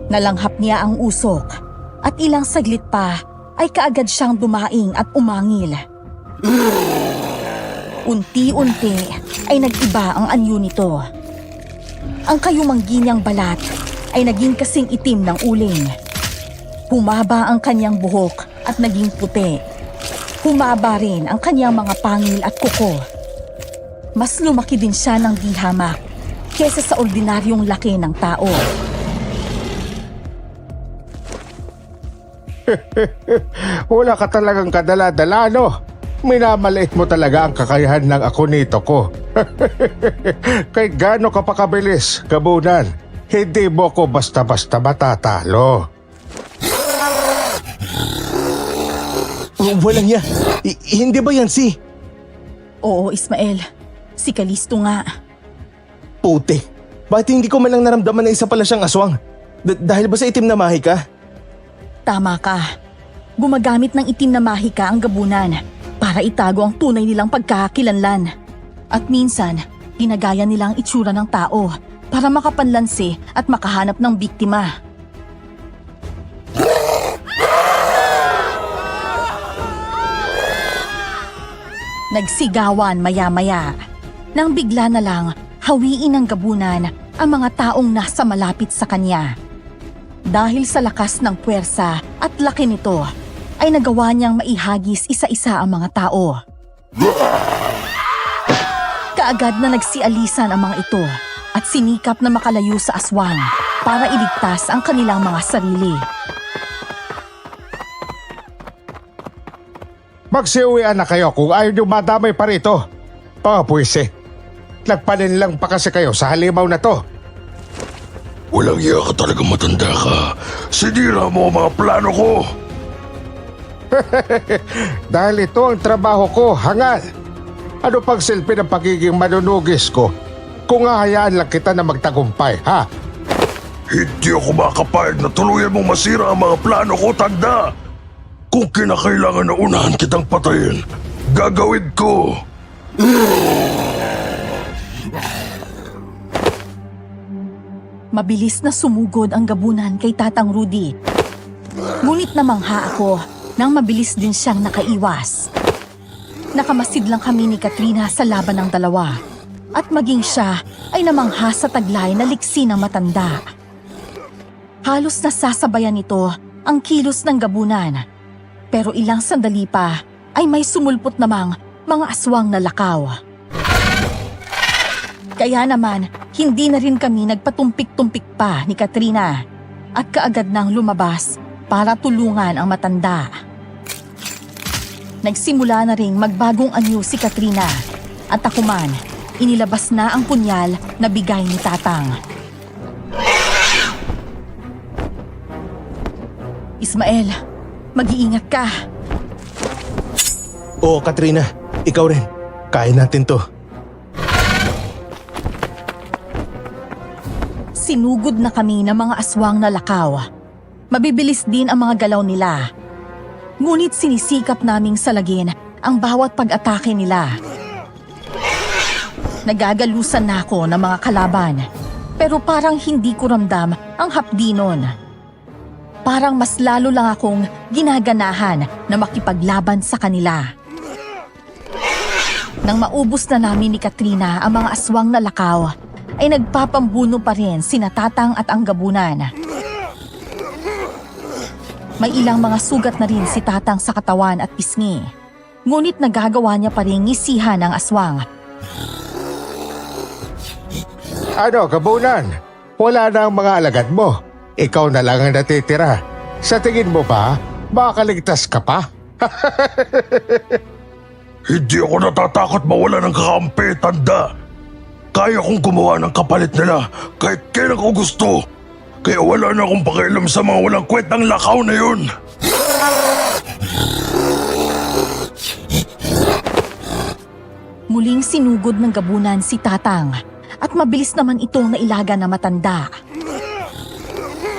Nalanghap niya ang usok at ilang saglit pa ay kaagad siyang dumaing at umangil. Unti-unti ay nag-iba ang anyo nito. Ang kayumanggi niyang balat ay naging kasing itim ng uling. Humaba ang kanyang buhok at naging puti. Humaba rin ang kanyang mga pangil at kuko. Mas lumaki din siya ng dihamak kesa sa ordinaryong laki ng tao. Wala ka talagang kadala-dala, no? Minamaliit mo talaga ang kakayahan ng ako nito ko. Kahit gaano ka pa kabilis, Gabunan, hindi mo ko basta-basta matatalo. Walang niya. Hindi ba yan si... Oo, Ismael. Si Kalisto nga. Puti. Bakit hindi ko man lang naramdaman na isa pala siyang aswang? Dahil ba sa itim na mahika? Tama ka. Gumagamit ng itim na mahika ang Gabunan para itago ang tunay nilang pagkakakilanlan. At minsan, ginagaya nilang itsura ng tao para makapanlansi at makahanap ng biktima. Nagsigawan maya-maya. Nang bigla na lang, hawiin ng Gabunan ang mga taong nasa malapit sa kanya. Dahil sa lakas ng puwersa at laki nito, ay nagawa niyang maihagis isa-isa ang mga tao. Kaagad na nagsialisan ang mga ito at sinikap na makalayo sa aswang para iligtas ang kanilang mga sarili. Magsiuwian na kayo kung ayaw nyo madamay pa rito. Pangapwise, nagpanin lang pa kasi kayo sa halimaw na to. Walang iya ka talagang matanda ka. Sinira mo ang mga plano ko. Dahil ito ang trabaho ko, hangal. Ano pang silpi ng pagiging manunugis ko kung hahayaan lang kita na magtagumpay, ha? Hindi ako makapayag na tuluyan mong masira ang mga plano ko, tanda. Kung kinakailangan na unahan kitang patayin, gagawin ko. Mabilis na sumugod ang Gabunan kay Tatang Rudy. Ngunit namangha ako nang mabilis din siyang nakaiwas. Nakamasid lang kami ni Katrina sa laban ng dalawa at maging siya ay namangha sa taglay na liksi ng matanda. Halos nasasabayan nito ang kilos ng Gabunan. Pero ilang sandali pa ay may sumulpot namang mga aswang na lakaw. Kaya naman, hindi na rin kami nagpatumpik-tumpik pa ni Katrina at kaagad nang lumabas para tulungan ang matanda. Nagsimula na ring magbagong anyo si Katrina at ako man, inilabas na ang punyal na bigay ni Tatang. Ismael, mag-iingat ka. Oo, Katrina. Ikaw rin. Kaya natin to. Sinugod na kami ng mga aswang na lakaw. Mabibilis din ang mga galaw nila. Ngunit sinisikap naming salagin ang bawat pag-atake nila. Nagagalusan na ako ng mga kalaban, pero parang hindi ko ramdam ang hapdi nun. Parang mas lalo lang akong ginaganahan na makipaglaban sa kanila. Nang maubos na namin ni Katrina ang mga aswang na lakaw, ay nagpapambuno pa rin sina Tatang at ang Gabunan. May ilang mga sugat na rin si Tatang sa katawan at pisngi. Ngunit nagagawa niya pa rin ngisihan ang aswang. Ano, Gabunan? Wala na ang mga alagad mo. Ikaw na lang ang natitira. Sa tingin mo ba, makakaligtas ka pa? Hindi ako natatakot mawala ng kakampi, tanda. Kaya kong gumawa ng kapalit nila kahit kailan ko gusto. Kaya wala na akong pakialam sa mga walang kwentang lakaw na yun. Muling sinugod ng Gabunan si Tatang at mabilis naman itong nailaga na matanda.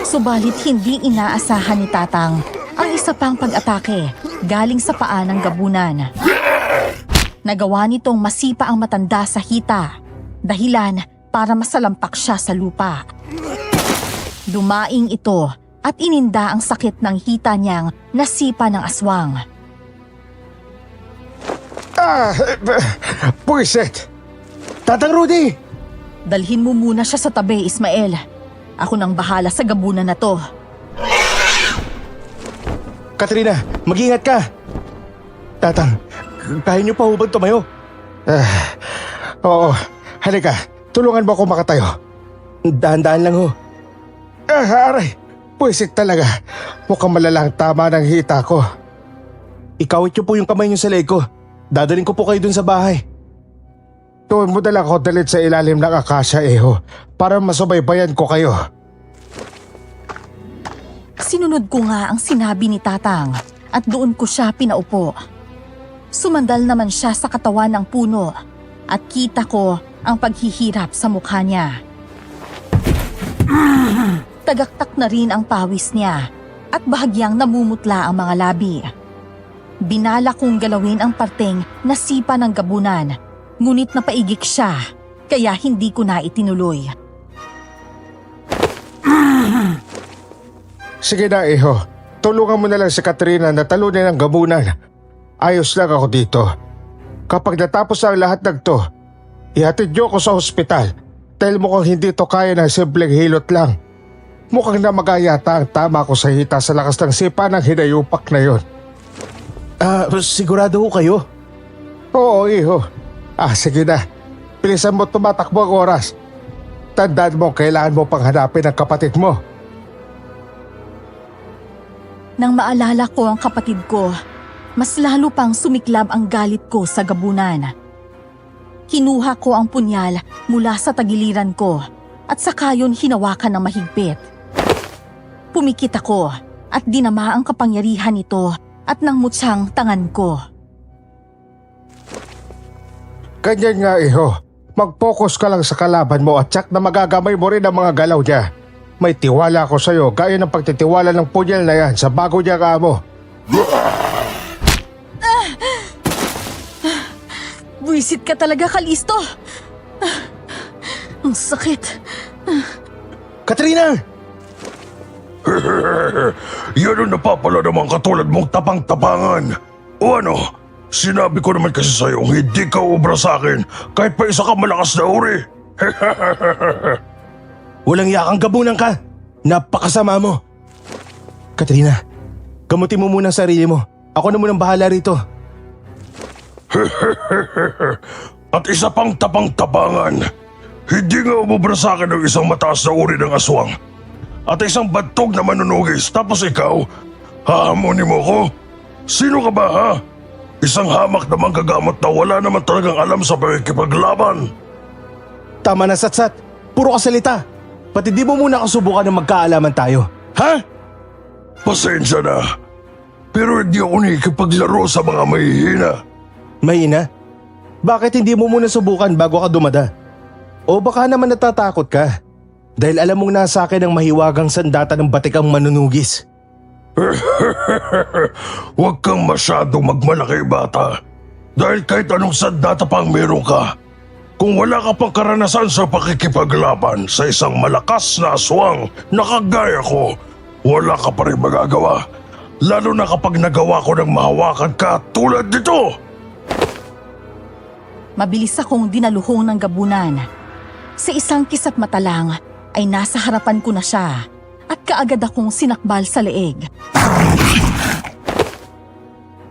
Subalit hindi inaasahan ni Tatang ang isa pang pag-atake galing sa paa ng Gabunan. Nagawa nitong masipa ang matanda sa hita, dahilan para masalampak siya sa lupa. Dumaing ito at ininda ang sakit ng hita niyang nasipa ng aswang. Puiset! Tatang Rudy! Dalhin mo muna siya sa tabi, Ismael. Ako nang bahala sa Gabunan na to. Katrina, mag-ingat ka! Tatang, kaya niyo pa hubad tumayo? Oo, halika. Tulungan mo ako makatayo. Dahan-dahan lang ho. Aray! Puisit talaga. Mukhang malalang tama ng hita ko. Ikawit niyo po yung kamay niyo sa leg ko. Dadaling ko po kayo dun sa bahay. Doon mo dala ko dalit sa ilalim ng akasya, Iho, para masubaybayan ko kayo. Sinunod ko nga ang sinabi ni Tatang at doon ko siya pinaupo. Sumandal naman siya sa katawan ng puno at kita ko ang paghihirap sa mukha niya. Tagaktak na rin ang pawis niya at bahagyang namumutla ang mga labi. Binala kong galawin ang parteng nasipa ng gabunan, ngunit napaigik siya, kaya hindi ko na itinuloy. Sige na, Iho. Tulungan mo na lang si Katrina na talunin ang gabunan. Ayos lang ako dito. Kapag natapos ang lahat ng to, ihatid niyo ako sa ospital. Dahil mukhang hindi to kaya ng simpleng hilot lang. Mukhang namagayata ang tama ko sa hita sa lakas ng sipa ng hinayupak na yon. Sigurado ho kayo? Oo, Iho. Sige na. Bilisan mo tumatakbo ang oras. Tandaan mo, kailangan mo pang hanapin ang kapatid mo. Nang maalala ko ang kapatid ko, mas lalo pang sumiklab ang galit ko sa gabunan. Kinuha ko ang punyal mula sa tagiliran ko at saka yun hinawakan ng mahigpit. Pumikit ako at dinama ang kapangyarihan nito at nang mutsang tangan ko. Ganyan nga, Iho. Mag-focus ka lang sa kalaban mo at tsak na magagamay mo rin ang mga galaw niya. May tiwala ko sa'yo gaya ng pagtitiwala ng punyal na yan sa bago niyang amo. Buisit ka talaga, Kalisto! Ang sakit. Katrina! Yan ang napapala naman katulad mong tapang-tapangan. O ano, sinabi ko naman kasi sa'yo hindi ka ubra sa akin kahit pa isa ka malakas na uri. Walang yakang gabunan ka! Napakasama mo! Katrina, gamutin mo muna ang sarili mo. Ako na munang bahala rito. At isa pang tapang-tapangan. Hindi nga umubra sa akin ng isang mataas na uri ng aswang. At isang bantog na manunugis. Tapos ikaw, hahamunin mo ko? Sino ka ba, ha? Isang hamak na manggagamot na wala naman talagang alam sa pagkikipaglaban. Tama na, Satsat. Puro ka salita. Pati di mo muna kasubukan na magkaalaman tayo. Ha? Pasensya na. Pero hindi ako nakikipaglaro sa mga mahihina. Mahina? Bakit hindi mo muna subukan bago ka dumada? O baka naman natatakot ka? Dahil alam mong nasa akin ang mahiwagang sandata ng batikang manunugis. Huwag kang masyadong magmalaki, bata. Dahil kahit anong sandata pang meron ka, kung wala ka pang karanasan sa pakikipaglaban sa isang malakas na aswang na kagaya ko, wala ka pa rin magagawa. Lalo na kapag nagawa ko ng mahawakan ka tulad nito. Mabilis akong dinaluhong ng gabunan. Sa isang kisap mata lang ay nasa harapan ko na siya at kaagad akong sinakbal sa leeg.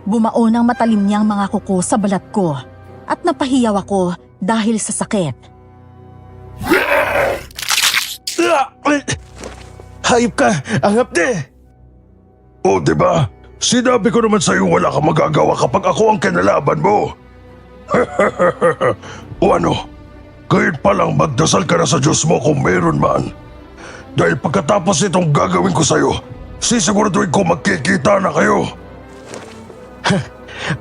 Bumaon ang matalim niyang mga kuko sa balat ko at napahiyaw ako dahil sa sakit. Hayop ka! Ang hapde! O diba? Sinabi ko naman sa'yo wala kang magagawa kapag ako ang kinalaban mo. O ano? Kahit palang magdasal ka na sa Diyos mo kung meron man. Dahil pagkatapos itong gagawin ko sa'yo, sisiguraduhin ko magkikita na kayo.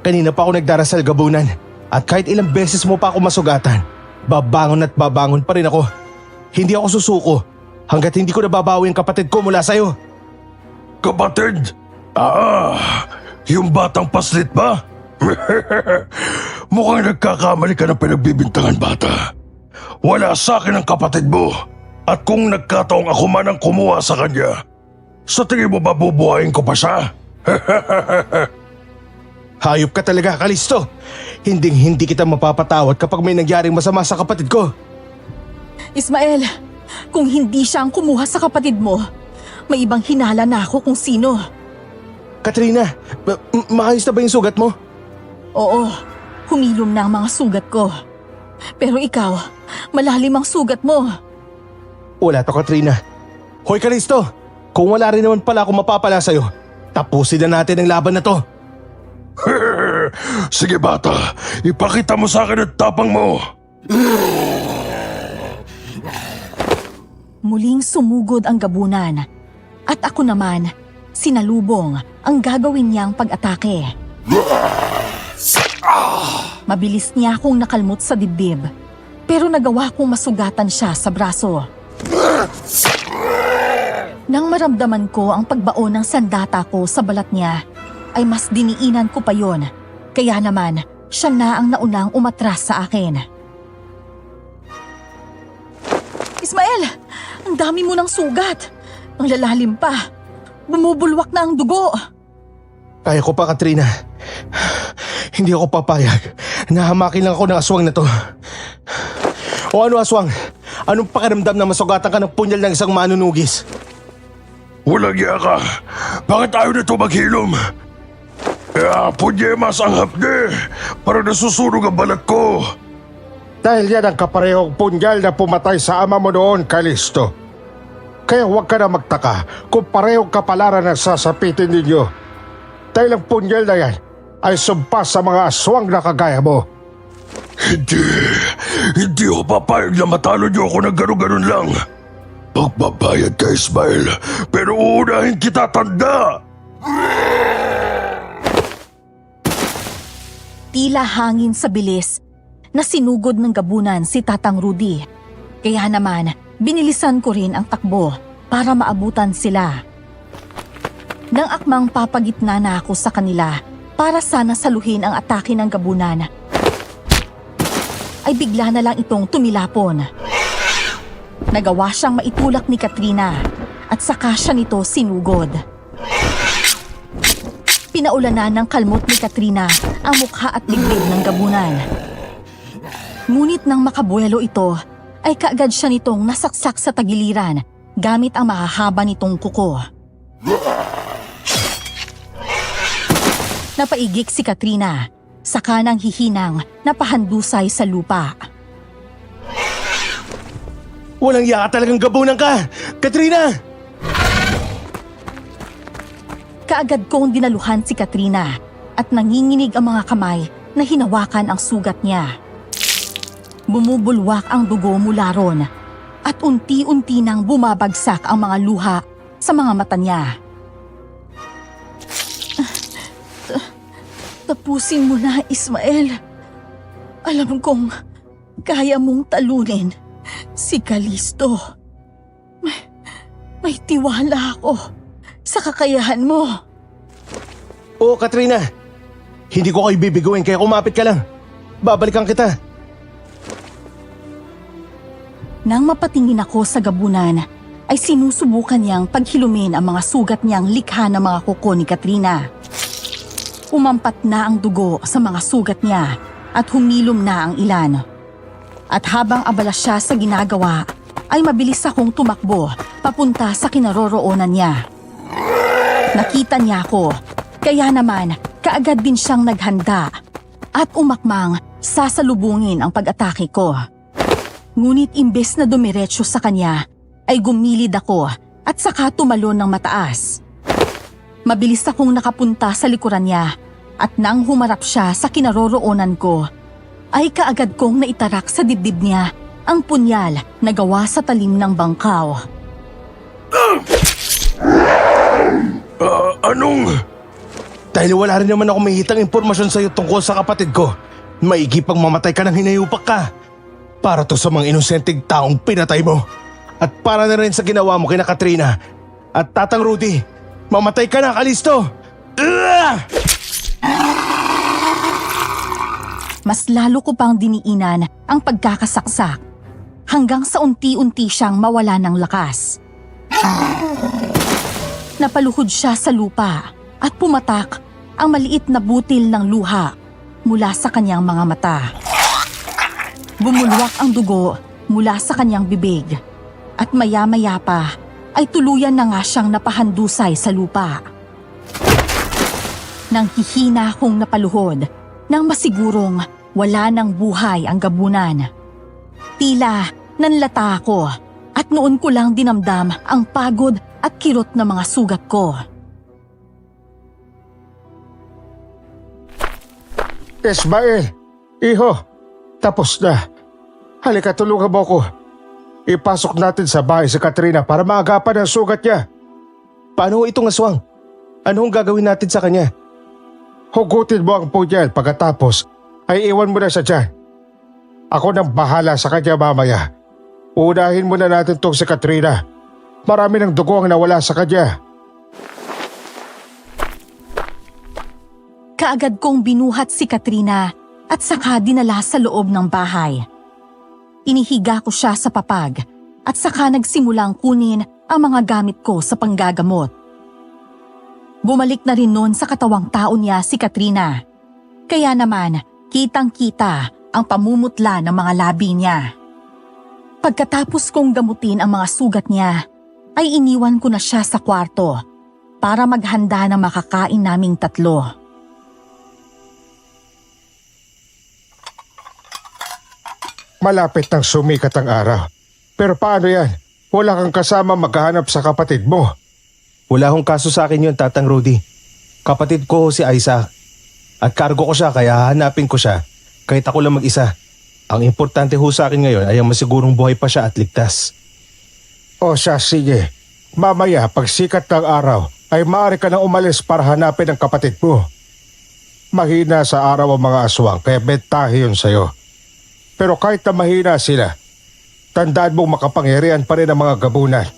Kanina pa ako nagdarasal, gabunan. At kahit ilang beses mo pa ako masugatan, babangon at babangon pa rin ako. Hindi ako susuko hanggat hindi ko nababawi ang kapatid ko mula sa'yo. Kapatid? Yung batang paslit ba? Mukhang nagkakamali ka ng pinagbibintangan, bata. Wala sa akin ang kapatid mo. At kung nagkataong ako man ang kumuha sa kanya, sa tingin mo ba bubuhayin ko pa siya? Hayop ka talaga, Kalisto. Hindi kita mapapatawad kapag may nangyaring masama sa kapatid ko. Ismael, kung hindi siya ang kumuha sa kapatid mo, may ibang hinala na ako kung sino. Katrina, maayos na ba yung sugat mo? Oo, humilom na ang mga sugat ko. Pero ikaw, malalim ang sugat mo. Wala to, Katrina. Hoy, Kalisto, kung wala rin naman pala ako mapapala sa'yo, tapusin na natin ang laban na to. Sige bata, ipakita mo sa akin ang tapang mo. Muling sumugod ang gabunan at ako naman, sinalubong ang gagawin niyang pag-atake. Mabilis niya akong nakalmot sa dibdib, pero nagawa kong masugatan siya sa braso. Nang maramdaman ko ang pagbaon ng sandata ko sa balat niya, ay mas diniinan ko pa yon. Kaya naman, siya na ang naunang umatras sa akin. Ismael! Ang dami mo ng sugat! Ang lalalim pa! Bumubulwak na ang dugo! Kaya ko pa, Katrina. Hindi ako papayag. Nahamakin lang ako ng aswang na to. O ano, aswang? Anong pakiramdam na masugatan ka ng punyal ng isang manunugis? Walang iya ka. Bakit ayaw nito maghilom? Punyemas ang hapde. Para nasusunog ang balat ko. Dahil yan ang kaparehong punyal na pumatay sa ama mo noon, Kalisto. Kaya huwag ka na magtaka kung parehong kapalaran ang sasapitin ninyo. Dahil ang punyal na yan ay sumpa sa mga aswang na kagaya mo. Hindi ako papayag na matalo niyo ako ng gano'n-gano'n lang. Pagbabayad ka, Ismael, pero uunahin kita, tanda! Tila hangin sa bilis na sinugod ng gabunan si Tatang Rudy. Kaya naman, binilisan ko rin ang takbo para maabutan sila. Nang akmang papagitna na ako sa kanila para sana saluhin ang atake ng gabunan, ay bigla na lang itong tumilapon. Nagawa siyang maitulak ni Katrina at saka siya nito sinugod. Pinaulanan ng kalmot ni Katrina ang mukha at dibdib ng gabunan. Ngunit nang makabuelo ito, ay kaagad siya nitong nasaksak sa tagiliran gamit ang mahahaba nitong kuko. Napaigik si Katrina, saka nang hihinang napahandusay sa lupa. Walang yaka talagang gabunan ka! Katrina! Kaagad kong dinaluhan si Katrina at nanginginig ang mga kamay na hinawakan ang sugat niya. Bumubulwak ang dugo mula ron at unti-unti nang bumabagsak ang mga luha sa mga mata niya. Tapusin mo na, Ismael. Alam kong kaya mong talunin si Kalisto. May tiwala ako sa kakayahan mo. Oo, Katrina. Hindi ko kayo bibiguin kaya kumapit ka lang. Babalikan kita. Nang mapatingin ako sa gabunan, ay sinusubukan niyang paghilumin ang mga sugat niyang likha ng mga kuko ni Katrina. Umampat na ang dugo sa mga sugat niya at humilom na ang ilan. At habang abala siya sa ginagawa, ay mabilis akong tumakbo papunta sa kinaroroonan niya. Nakita niya ako, kaya naman kaagad din siyang naghanda at umakmang sasalubungin ang pag-atake ko. Ngunit imbes na dumiretso sa kanya, ay gumilid ako at saka tumalon ng mataas. Mabilis akong nakapunta sa likuran niya at nang humarap siya sa kinaroroonan ko, ay kaagad kong naitarak sa dibdib niya ang punyal na gawa sa talim ng bangkaw. Anong? Dahil wala rin naman ako mahihitang impormasyon sa'yo tungkol sa kapatid ko, maigi pang mamatay ka ng hinayupak ka. Para to sa mga inosenteng taong pinatay mo. At para na rin sa ginawa mo kina Katrina at Tatang Rudy, mamatay ka na, Kalisto! Mas lalo ko pang diniinan ang pagkakasaksak hanggang sa unti-unti siyang mawala ng lakas. Napaluhod siya sa lupa at pumatak ang maliit na butil ng luha mula sa kanyang mga mata. Bumulwak ang dugo mula sa kanyang bibig at maya-maya pa ay tuluyan na nga siyang napahandusay sa lupa. Nang hihina akong napaluhod, nang masigurong wala ng buhay ang gabunan. Tila nanlata ako at noon ko lang dinamdam ang pagod at kirot na mga sugat ko. Ismael, iho, tapos na. Halika, tulungan mo ko. Ipasok natin sa bahay si Katrina para maagapan ang sugat niya. Paano ho itong aswang? Ano ang gagawin natin sa kanya? Hugutin mo ang punyal pagkatapos ay iwan mo na siya dyan. Ako nang bahala sa kanya mamaya. Unahin muna natin tong si Katrina. Marami ng dugo ang nawala sa kanya. Kaagad kong binuhat si Katrina at saka dinala sa loob ng bahay. Inihiga ko siya sa papag at saka nagsimulang kunin ang mga gamit ko sa panggagamot. Bumalik na rin noon sa katawang tao niya si Katrina. Kaya naman, kitang-kita ang pamumutla ng mga labi niya. Pagkatapos kong gamutin ang mga sugat niya, ay iniwan ko na siya sa kwarto para maghanda ng makakain naming tatlo. Malapit nang sumikat ang araw. Pero paano yan? Wala kang kasama maghahanap sa kapatid mo. Wala hong kaso sa akin yun, Tatang Rudy. Kapatid ko si Isaac. At kargo ko siya kaya hahanapin ko siya. Kahit ako lang mag-isa. Ang importante ho sa akin ngayon ay ang masigurong buhay pa siya at ligtas. O siya, sige. Mamaya, pag sikat ng araw, ay maaari ka nang umalis para hanapin ang kapatid mo. Mahina sa araw ang mga aswang kaya bentahe yun sa'yo. Pero kahit na mahina sila, tandaan mong makapangyarihan pa rin ang mga gabunan.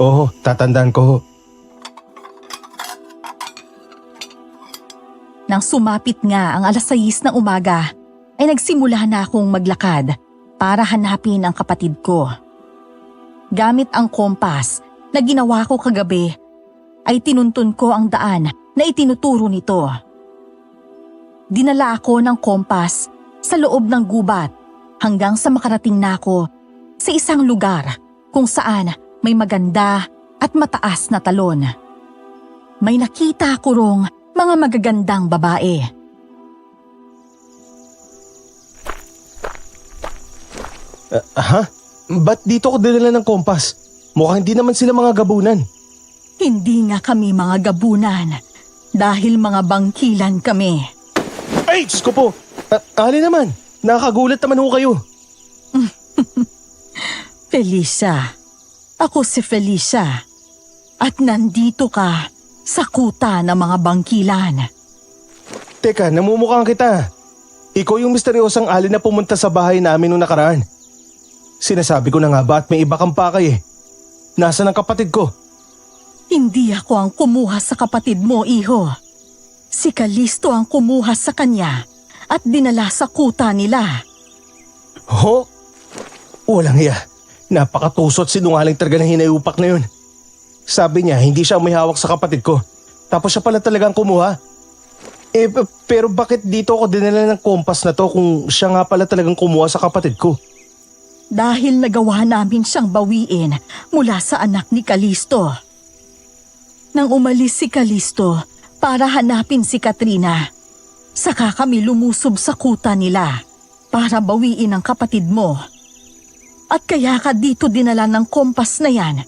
Oo, tatandaan ko ho. Nang sumapit nga ang 6:00 ng umaga, ay nagsimula na akong maglakad para hanapin ang kapatid ko. Gamit ang kompas na ginawa ko kagabi, ay tinuntun ko ang daan na itinuturo nito. Dinala ako ng kompas sa loob ng gubat hanggang sa makarating na ako sa isang lugar kung saan may maganda at mataas na talon. May nakita ko rong mga magagandang babae. Ha? Ba't dito ko dinala ng kompas? Mukhang hindi naman sila mga gabunan. Hindi nga kami mga gabunan dahil mga bangkilan kami. Ay, Diyos ko po! Ali naman, nakakagulat naman ho kayo. Felicia, ako si Felicia at nandito ka sa kuta ng mga bangkilan. Teka, namumukhang kita. Ikaw yung misteryosang alin na pumunta sa bahay namin nung nakaraan. Sinasabi ko na nga ba at may iba kang pakay eh. Nasaan ang kapatid ko? Hindi ako ang kumuha sa kapatid mo, iho. Si Kalisto ang kumuha sa kanya at dinala sa kuta nila. Ho? Walang hiya. Napakatusot sinungaling talaga ng hinayupak na yun. Sabi niya hindi siya may hawak sa kapatid ko. Tapos siya pala talagang kumuha. Pero bakit dito ako dinala ng kompas na to kung siya nga pala talagang kumuha sa kapatid ko? Dahil nagawa namin siyang bawiin mula sa anak ni Kalisto. Nang umalis si Kalisto para hanapin si Katrina, saka kami lumusob sa kuta nila para bawiin ang kapatid mo. At kaya ka dito dinala ng kompas na yan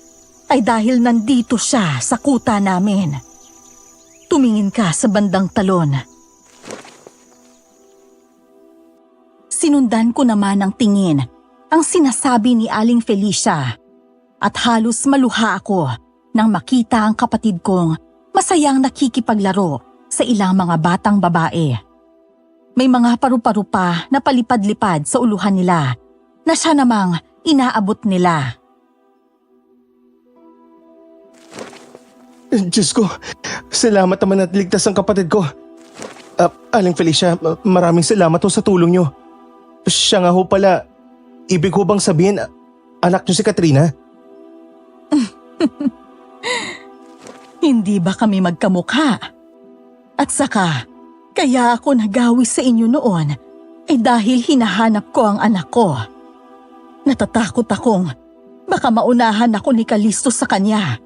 ay dahil nandito siya sa kuta namin. Tumingin ka sa bandang talon. Sinundan ko naman ng tingin ang sinasabi ni Aling Felicia at halos maluha ako nang makita ang kapatid kong masayang nakikipaglaro sa ilang mga batang babae. May mga paru-paro pa na palipad-lipad sa uluhan nila na siya namang inaabot nila. Diyos ko, salamat naman at ligtas ang kapatid ko. Aling Felicia, maraming salamat ho sa tulong nyo. Siya nga ho pala, ibig ho bang sabihin, anak nyo si Katrina? Hindi ba kami magkamukha? At saka, kaya ako nagawi sa inyo noon ay dahil hinahanap ko ang anak ko. Natatakot akong baka maunahan ako ni Kalisto sa kanya.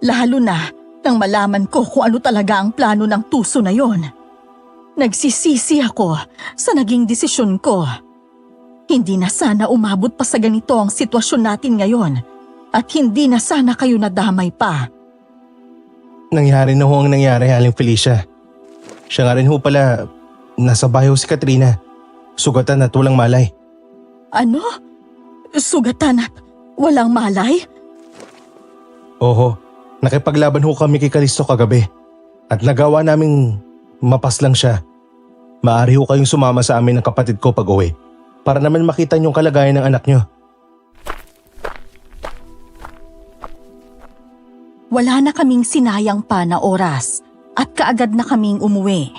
Lalo na nang malaman ko kung ano talaga ang plano ng tuso na yon. Nagsisisi ako sa naging desisyon ko. Hindi na sana umabot pa sa ganito ang sitwasyon natin ngayon at hindi na sana kayo nadamay pa. Nangyari na ho ang nangyari, Aling Felicia. Siya nga rin ho pala, nasa bahay ho si Katrina. Sugatan at walang malay. Ano? Sugatan at walang malay? Oho, nakipaglaban ho kami kay Kalisto kagabi. At nagawa naming mapaslang siya. Maaari ho kayong sumama sa amin ng kapatid ko pag uwi. Para naman makita niyong kalagayan ng anak niyo. Wala na kaming sinayang pa na oras at kaagad na kaming umuwi.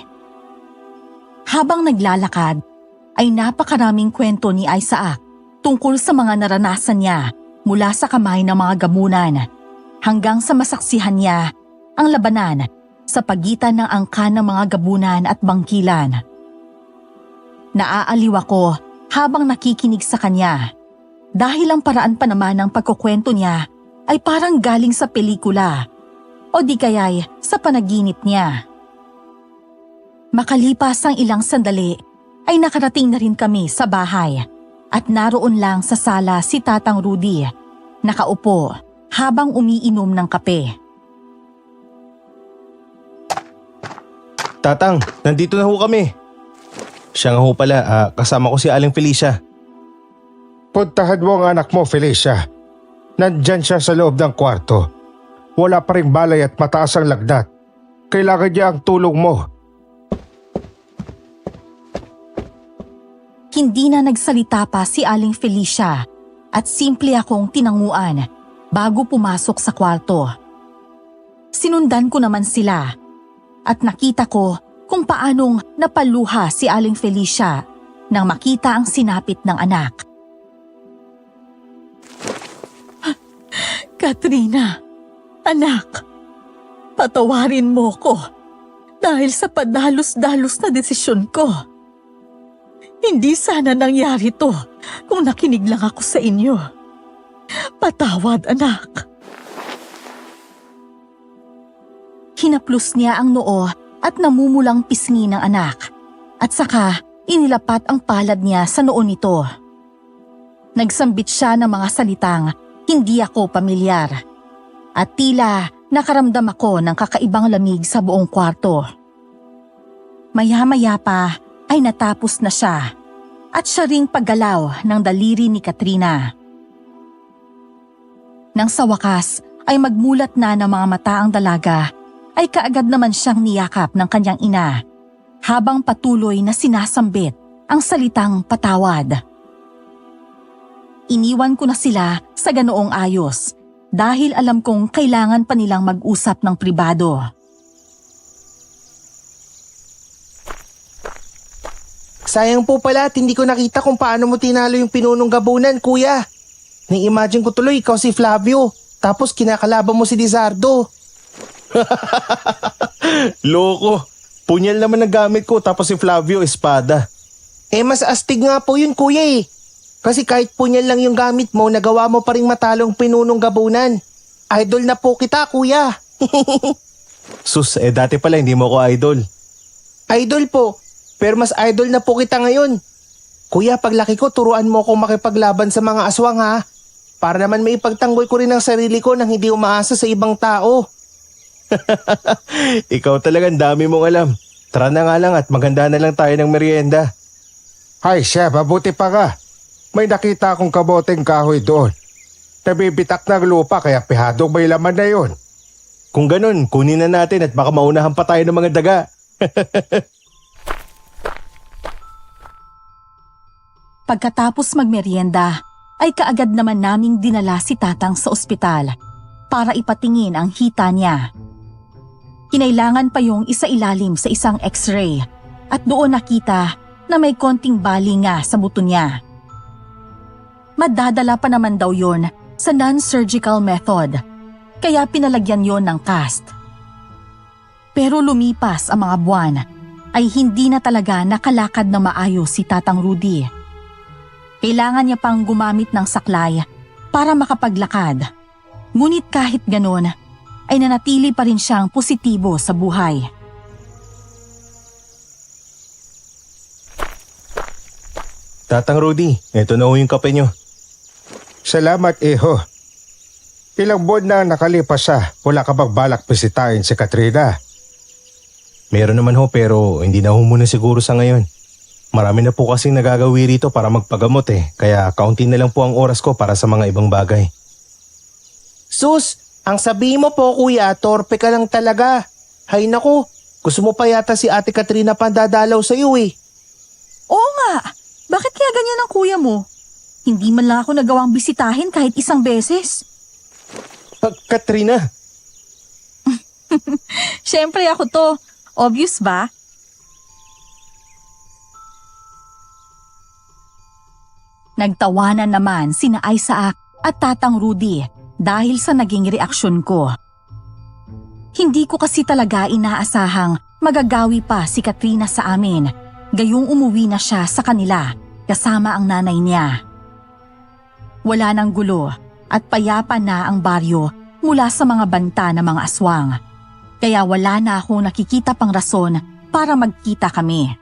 Habang naglalakad, ay napakaraming kwento ni Isaac tungkol sa mga naranasan niya mula sa kamay ng mga gamunan hanggang sa masaksihan niya ang labanan sa pagitan ng angkan ng mga gabunan at bangkilan. Naaaliw ako habang nakikinig sa kanya dahil ang paraan pa naman ng pagkukwento niya ay parang galing sa pelikula o di kaya'y sa panaginip niya. Makalipas ang ilang sandali ay nakarating na rin kami sa bahay at naroon lang sa sala si Tatang Rudy, nakaupo habang umiinom ng kape. Tatang, nandito na ho kami. Siya nga ho pala, kasama ko si Aling Felicia. Puntahan mo ang anak mo, Felicia. Nandyan siya sa loob ng kwarto. Wala pa ring balay at mataas ang lagnat. Kailangan niya ang tulong mo. Hindi na nagsalita pa si Aling Felicia at simple akong tinanguan bago pumasok sa kwarto. Sinundan ko naman sila at nakita ko kung paanong napaluha si Aling Felicia nang makita ang sinapit ng anak. Katrina, anak, patawarin mo ko dahil sa padalos-dalos na desisyon ko. Hindi sana nangyari to kung nakinig lang ako sa inyo. Patawad, anak. Hinaplos niya ang noo at namumulang pisngi ng anak at saka inilapat ang palad niya sa noo nito. Nagsambit siya ng mga salitang hindi ako pamilyar at tila nakaramdam ako ng kakaibang lamig sa buong kwarto. Maya-maya pa ay natapos na siya at siya ring paggalaw ng daliri ni Katrina. Nang sa wakas ay magmulat na ng mga mata ang dalaga ay kaagad naman siyang niyakap ng kanyang ina habang patuloy na sinasambit ang salitang patawad. Iniwan ko na sila sa ganoong ayos dahil alam kong kailangan pa nilang mag-usap ng pribado. Sayang po pala at hindi ko nakita kung paano mo tinalo yung pinunong gabunan, kuya. Nai-imagine ko tuloy ikaw si Flavio, tapos kinakalaban mo si Lizardo. Loko, punyal naman ang gamit ko tapos si Flavio espada. Mas astig nga po yun, kuya eh. Kasi kahit punyal lang yung gamit mo, nagawa mo pa rin matalong pinunong gabunan. Idol na po kita, kuya. Sus, dati pala hindi mo ko idol. Idol po, pero mas idol na po kita ngayon. Kuya, paglaki ko, turuan mo akong makipaglaban sa mga aswang ha. Para naman may ipagtanggol ko rin ang sarili ko nang hindi umaasa sa ibang tao. Ikaw talagang dami mong alam. Tara na nga lang at maganda na lang tayo ng merienda. Ay siya, mabuti pa nga. May nakita akong kaboteng kahoy doon. Nabibitak ng lupa kaya pihadong may laman na yun. Kung ganun, kunin na natin at baka maunahan pa tayo ng mga daga. Pagkatapos magmerienda, ay kaagad naman naming dinala si Tatang sa ospital para ipatingin ang hita niya. Kinailangan pa yung isailalim sa isang x-ray at doon nakita na may konting bali nga sa buto niya. Madadala pa naman daw yon sa non-surgical method, kaya pinalagyan yon ng cast. Pero lumipas ang mga buwan, ay hindi na talaga nakalakad na maayos si Tatang Rudy. Kailangan niya pang gumamit ng saklay para makapaglakad. Ngunit kahit ganon, ay nanatili pa rin siyang positibo sa buhay. Tatang Rudy, eto na ho yung kape nyo. Salamat, iho. Ilang buwan na nakalipas wala ka bang balak bisitahin si Katrina? Meron naman ho pero hindi na ho muna siguro sa ngayon. Marami na po kasing nagagawi rito para magpagamot kaya kaunti na lang po ang oras ko para sa mga ibang bagay. Sus, ang sabihin mo po kuya, torpe ka lang talaga. Hay nako, gusto mo pa yata si Ate Katrina pandadalaw sa iyo Oo nga, bakit kaya ganyan ang kuya mo? Hindi man lang ako nagawang bisitahin kahit isang beses. Katrina, Siyempre ako to. Obvious ba? Nagtawanan naman sina Isaac at Tatang Rudy dahil sa naging reaksyon ko. Hindi ko kasi talaga inaasahang magagawi pa si Katrina sa amin, gayong umuwi na siya sa kanila kasama ang nanay niya. Wala nang gulo at payapa na ang baryo mula sa mga banta ng mga aswang. Kaya wala na akong nakikita pang rason para magkita kami.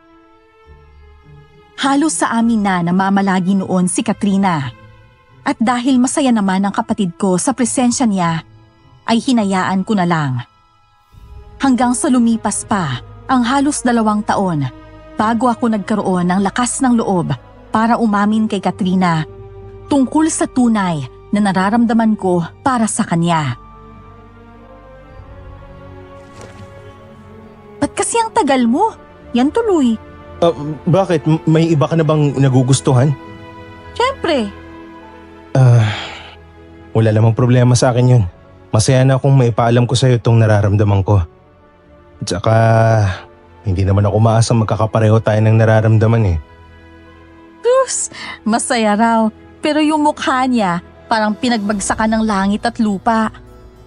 Halos sa amin na namamalagi noon si Katrina. At dahil masaya naman ang kapatid ko sa presensya niya, ay hinayaan ko na lang. Hanggang sa lumipas pa ang halos 2 taon bago ako nagkaroon ng lakas ng loob para umamin kay Katrina tungkol sa tunay na nararamdaman ko para sa kanya. Ba't kasi ang tagal mo? Yan tuloy. Bakit? May iba ka na bang nagugustuhan? Siyempre. Wala namang problema sa akin yun. Masaya na akong maipaalam ko sa'yo itong nararamdaman ko. At saka, hindi naman ako maasang magkakapareho tayo ng nararamdaman Sus, masaya raw. Pero yung mukha niya, parang pinagbagsakan ng langit at lupa.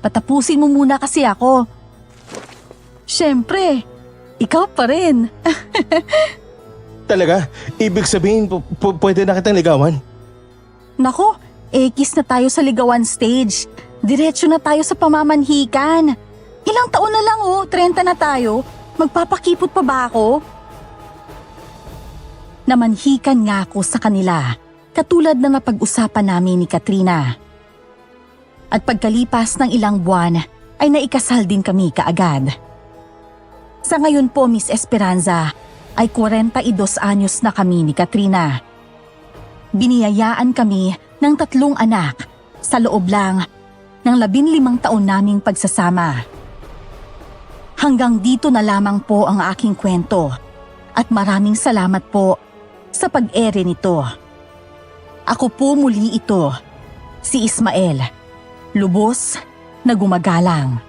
Patapusin mo muna kasi ako. Siyempre, ikaw pa rin. Talaga? Ibig sabihin, pwede na kitang ligawan? Nako, kiss na tayo sa ligawan stage. Diretso na tayo sa pamamanhikan. Ilang taon na lang 30 na tayo. Magpapakipot pa ba ako? Namanhikan nga ako sa kanila, katulad na napag-usapan namin ni Katrina. At pagkalipas ng ilang buwan, ay naikasal din kami kaagad. Sa ngayon po, Miss Esperanza, ay 42 anyos na kami ni Katrina. Biniyayaan kami ng 3 anak sa loob lang ng 15 taon naming pagsasama. Hanggang dito na lamang po ang aking kwento at maraming salamat po sa pag-ere nito. Ako po muli ito, si Ismael, lubos na gumagalang.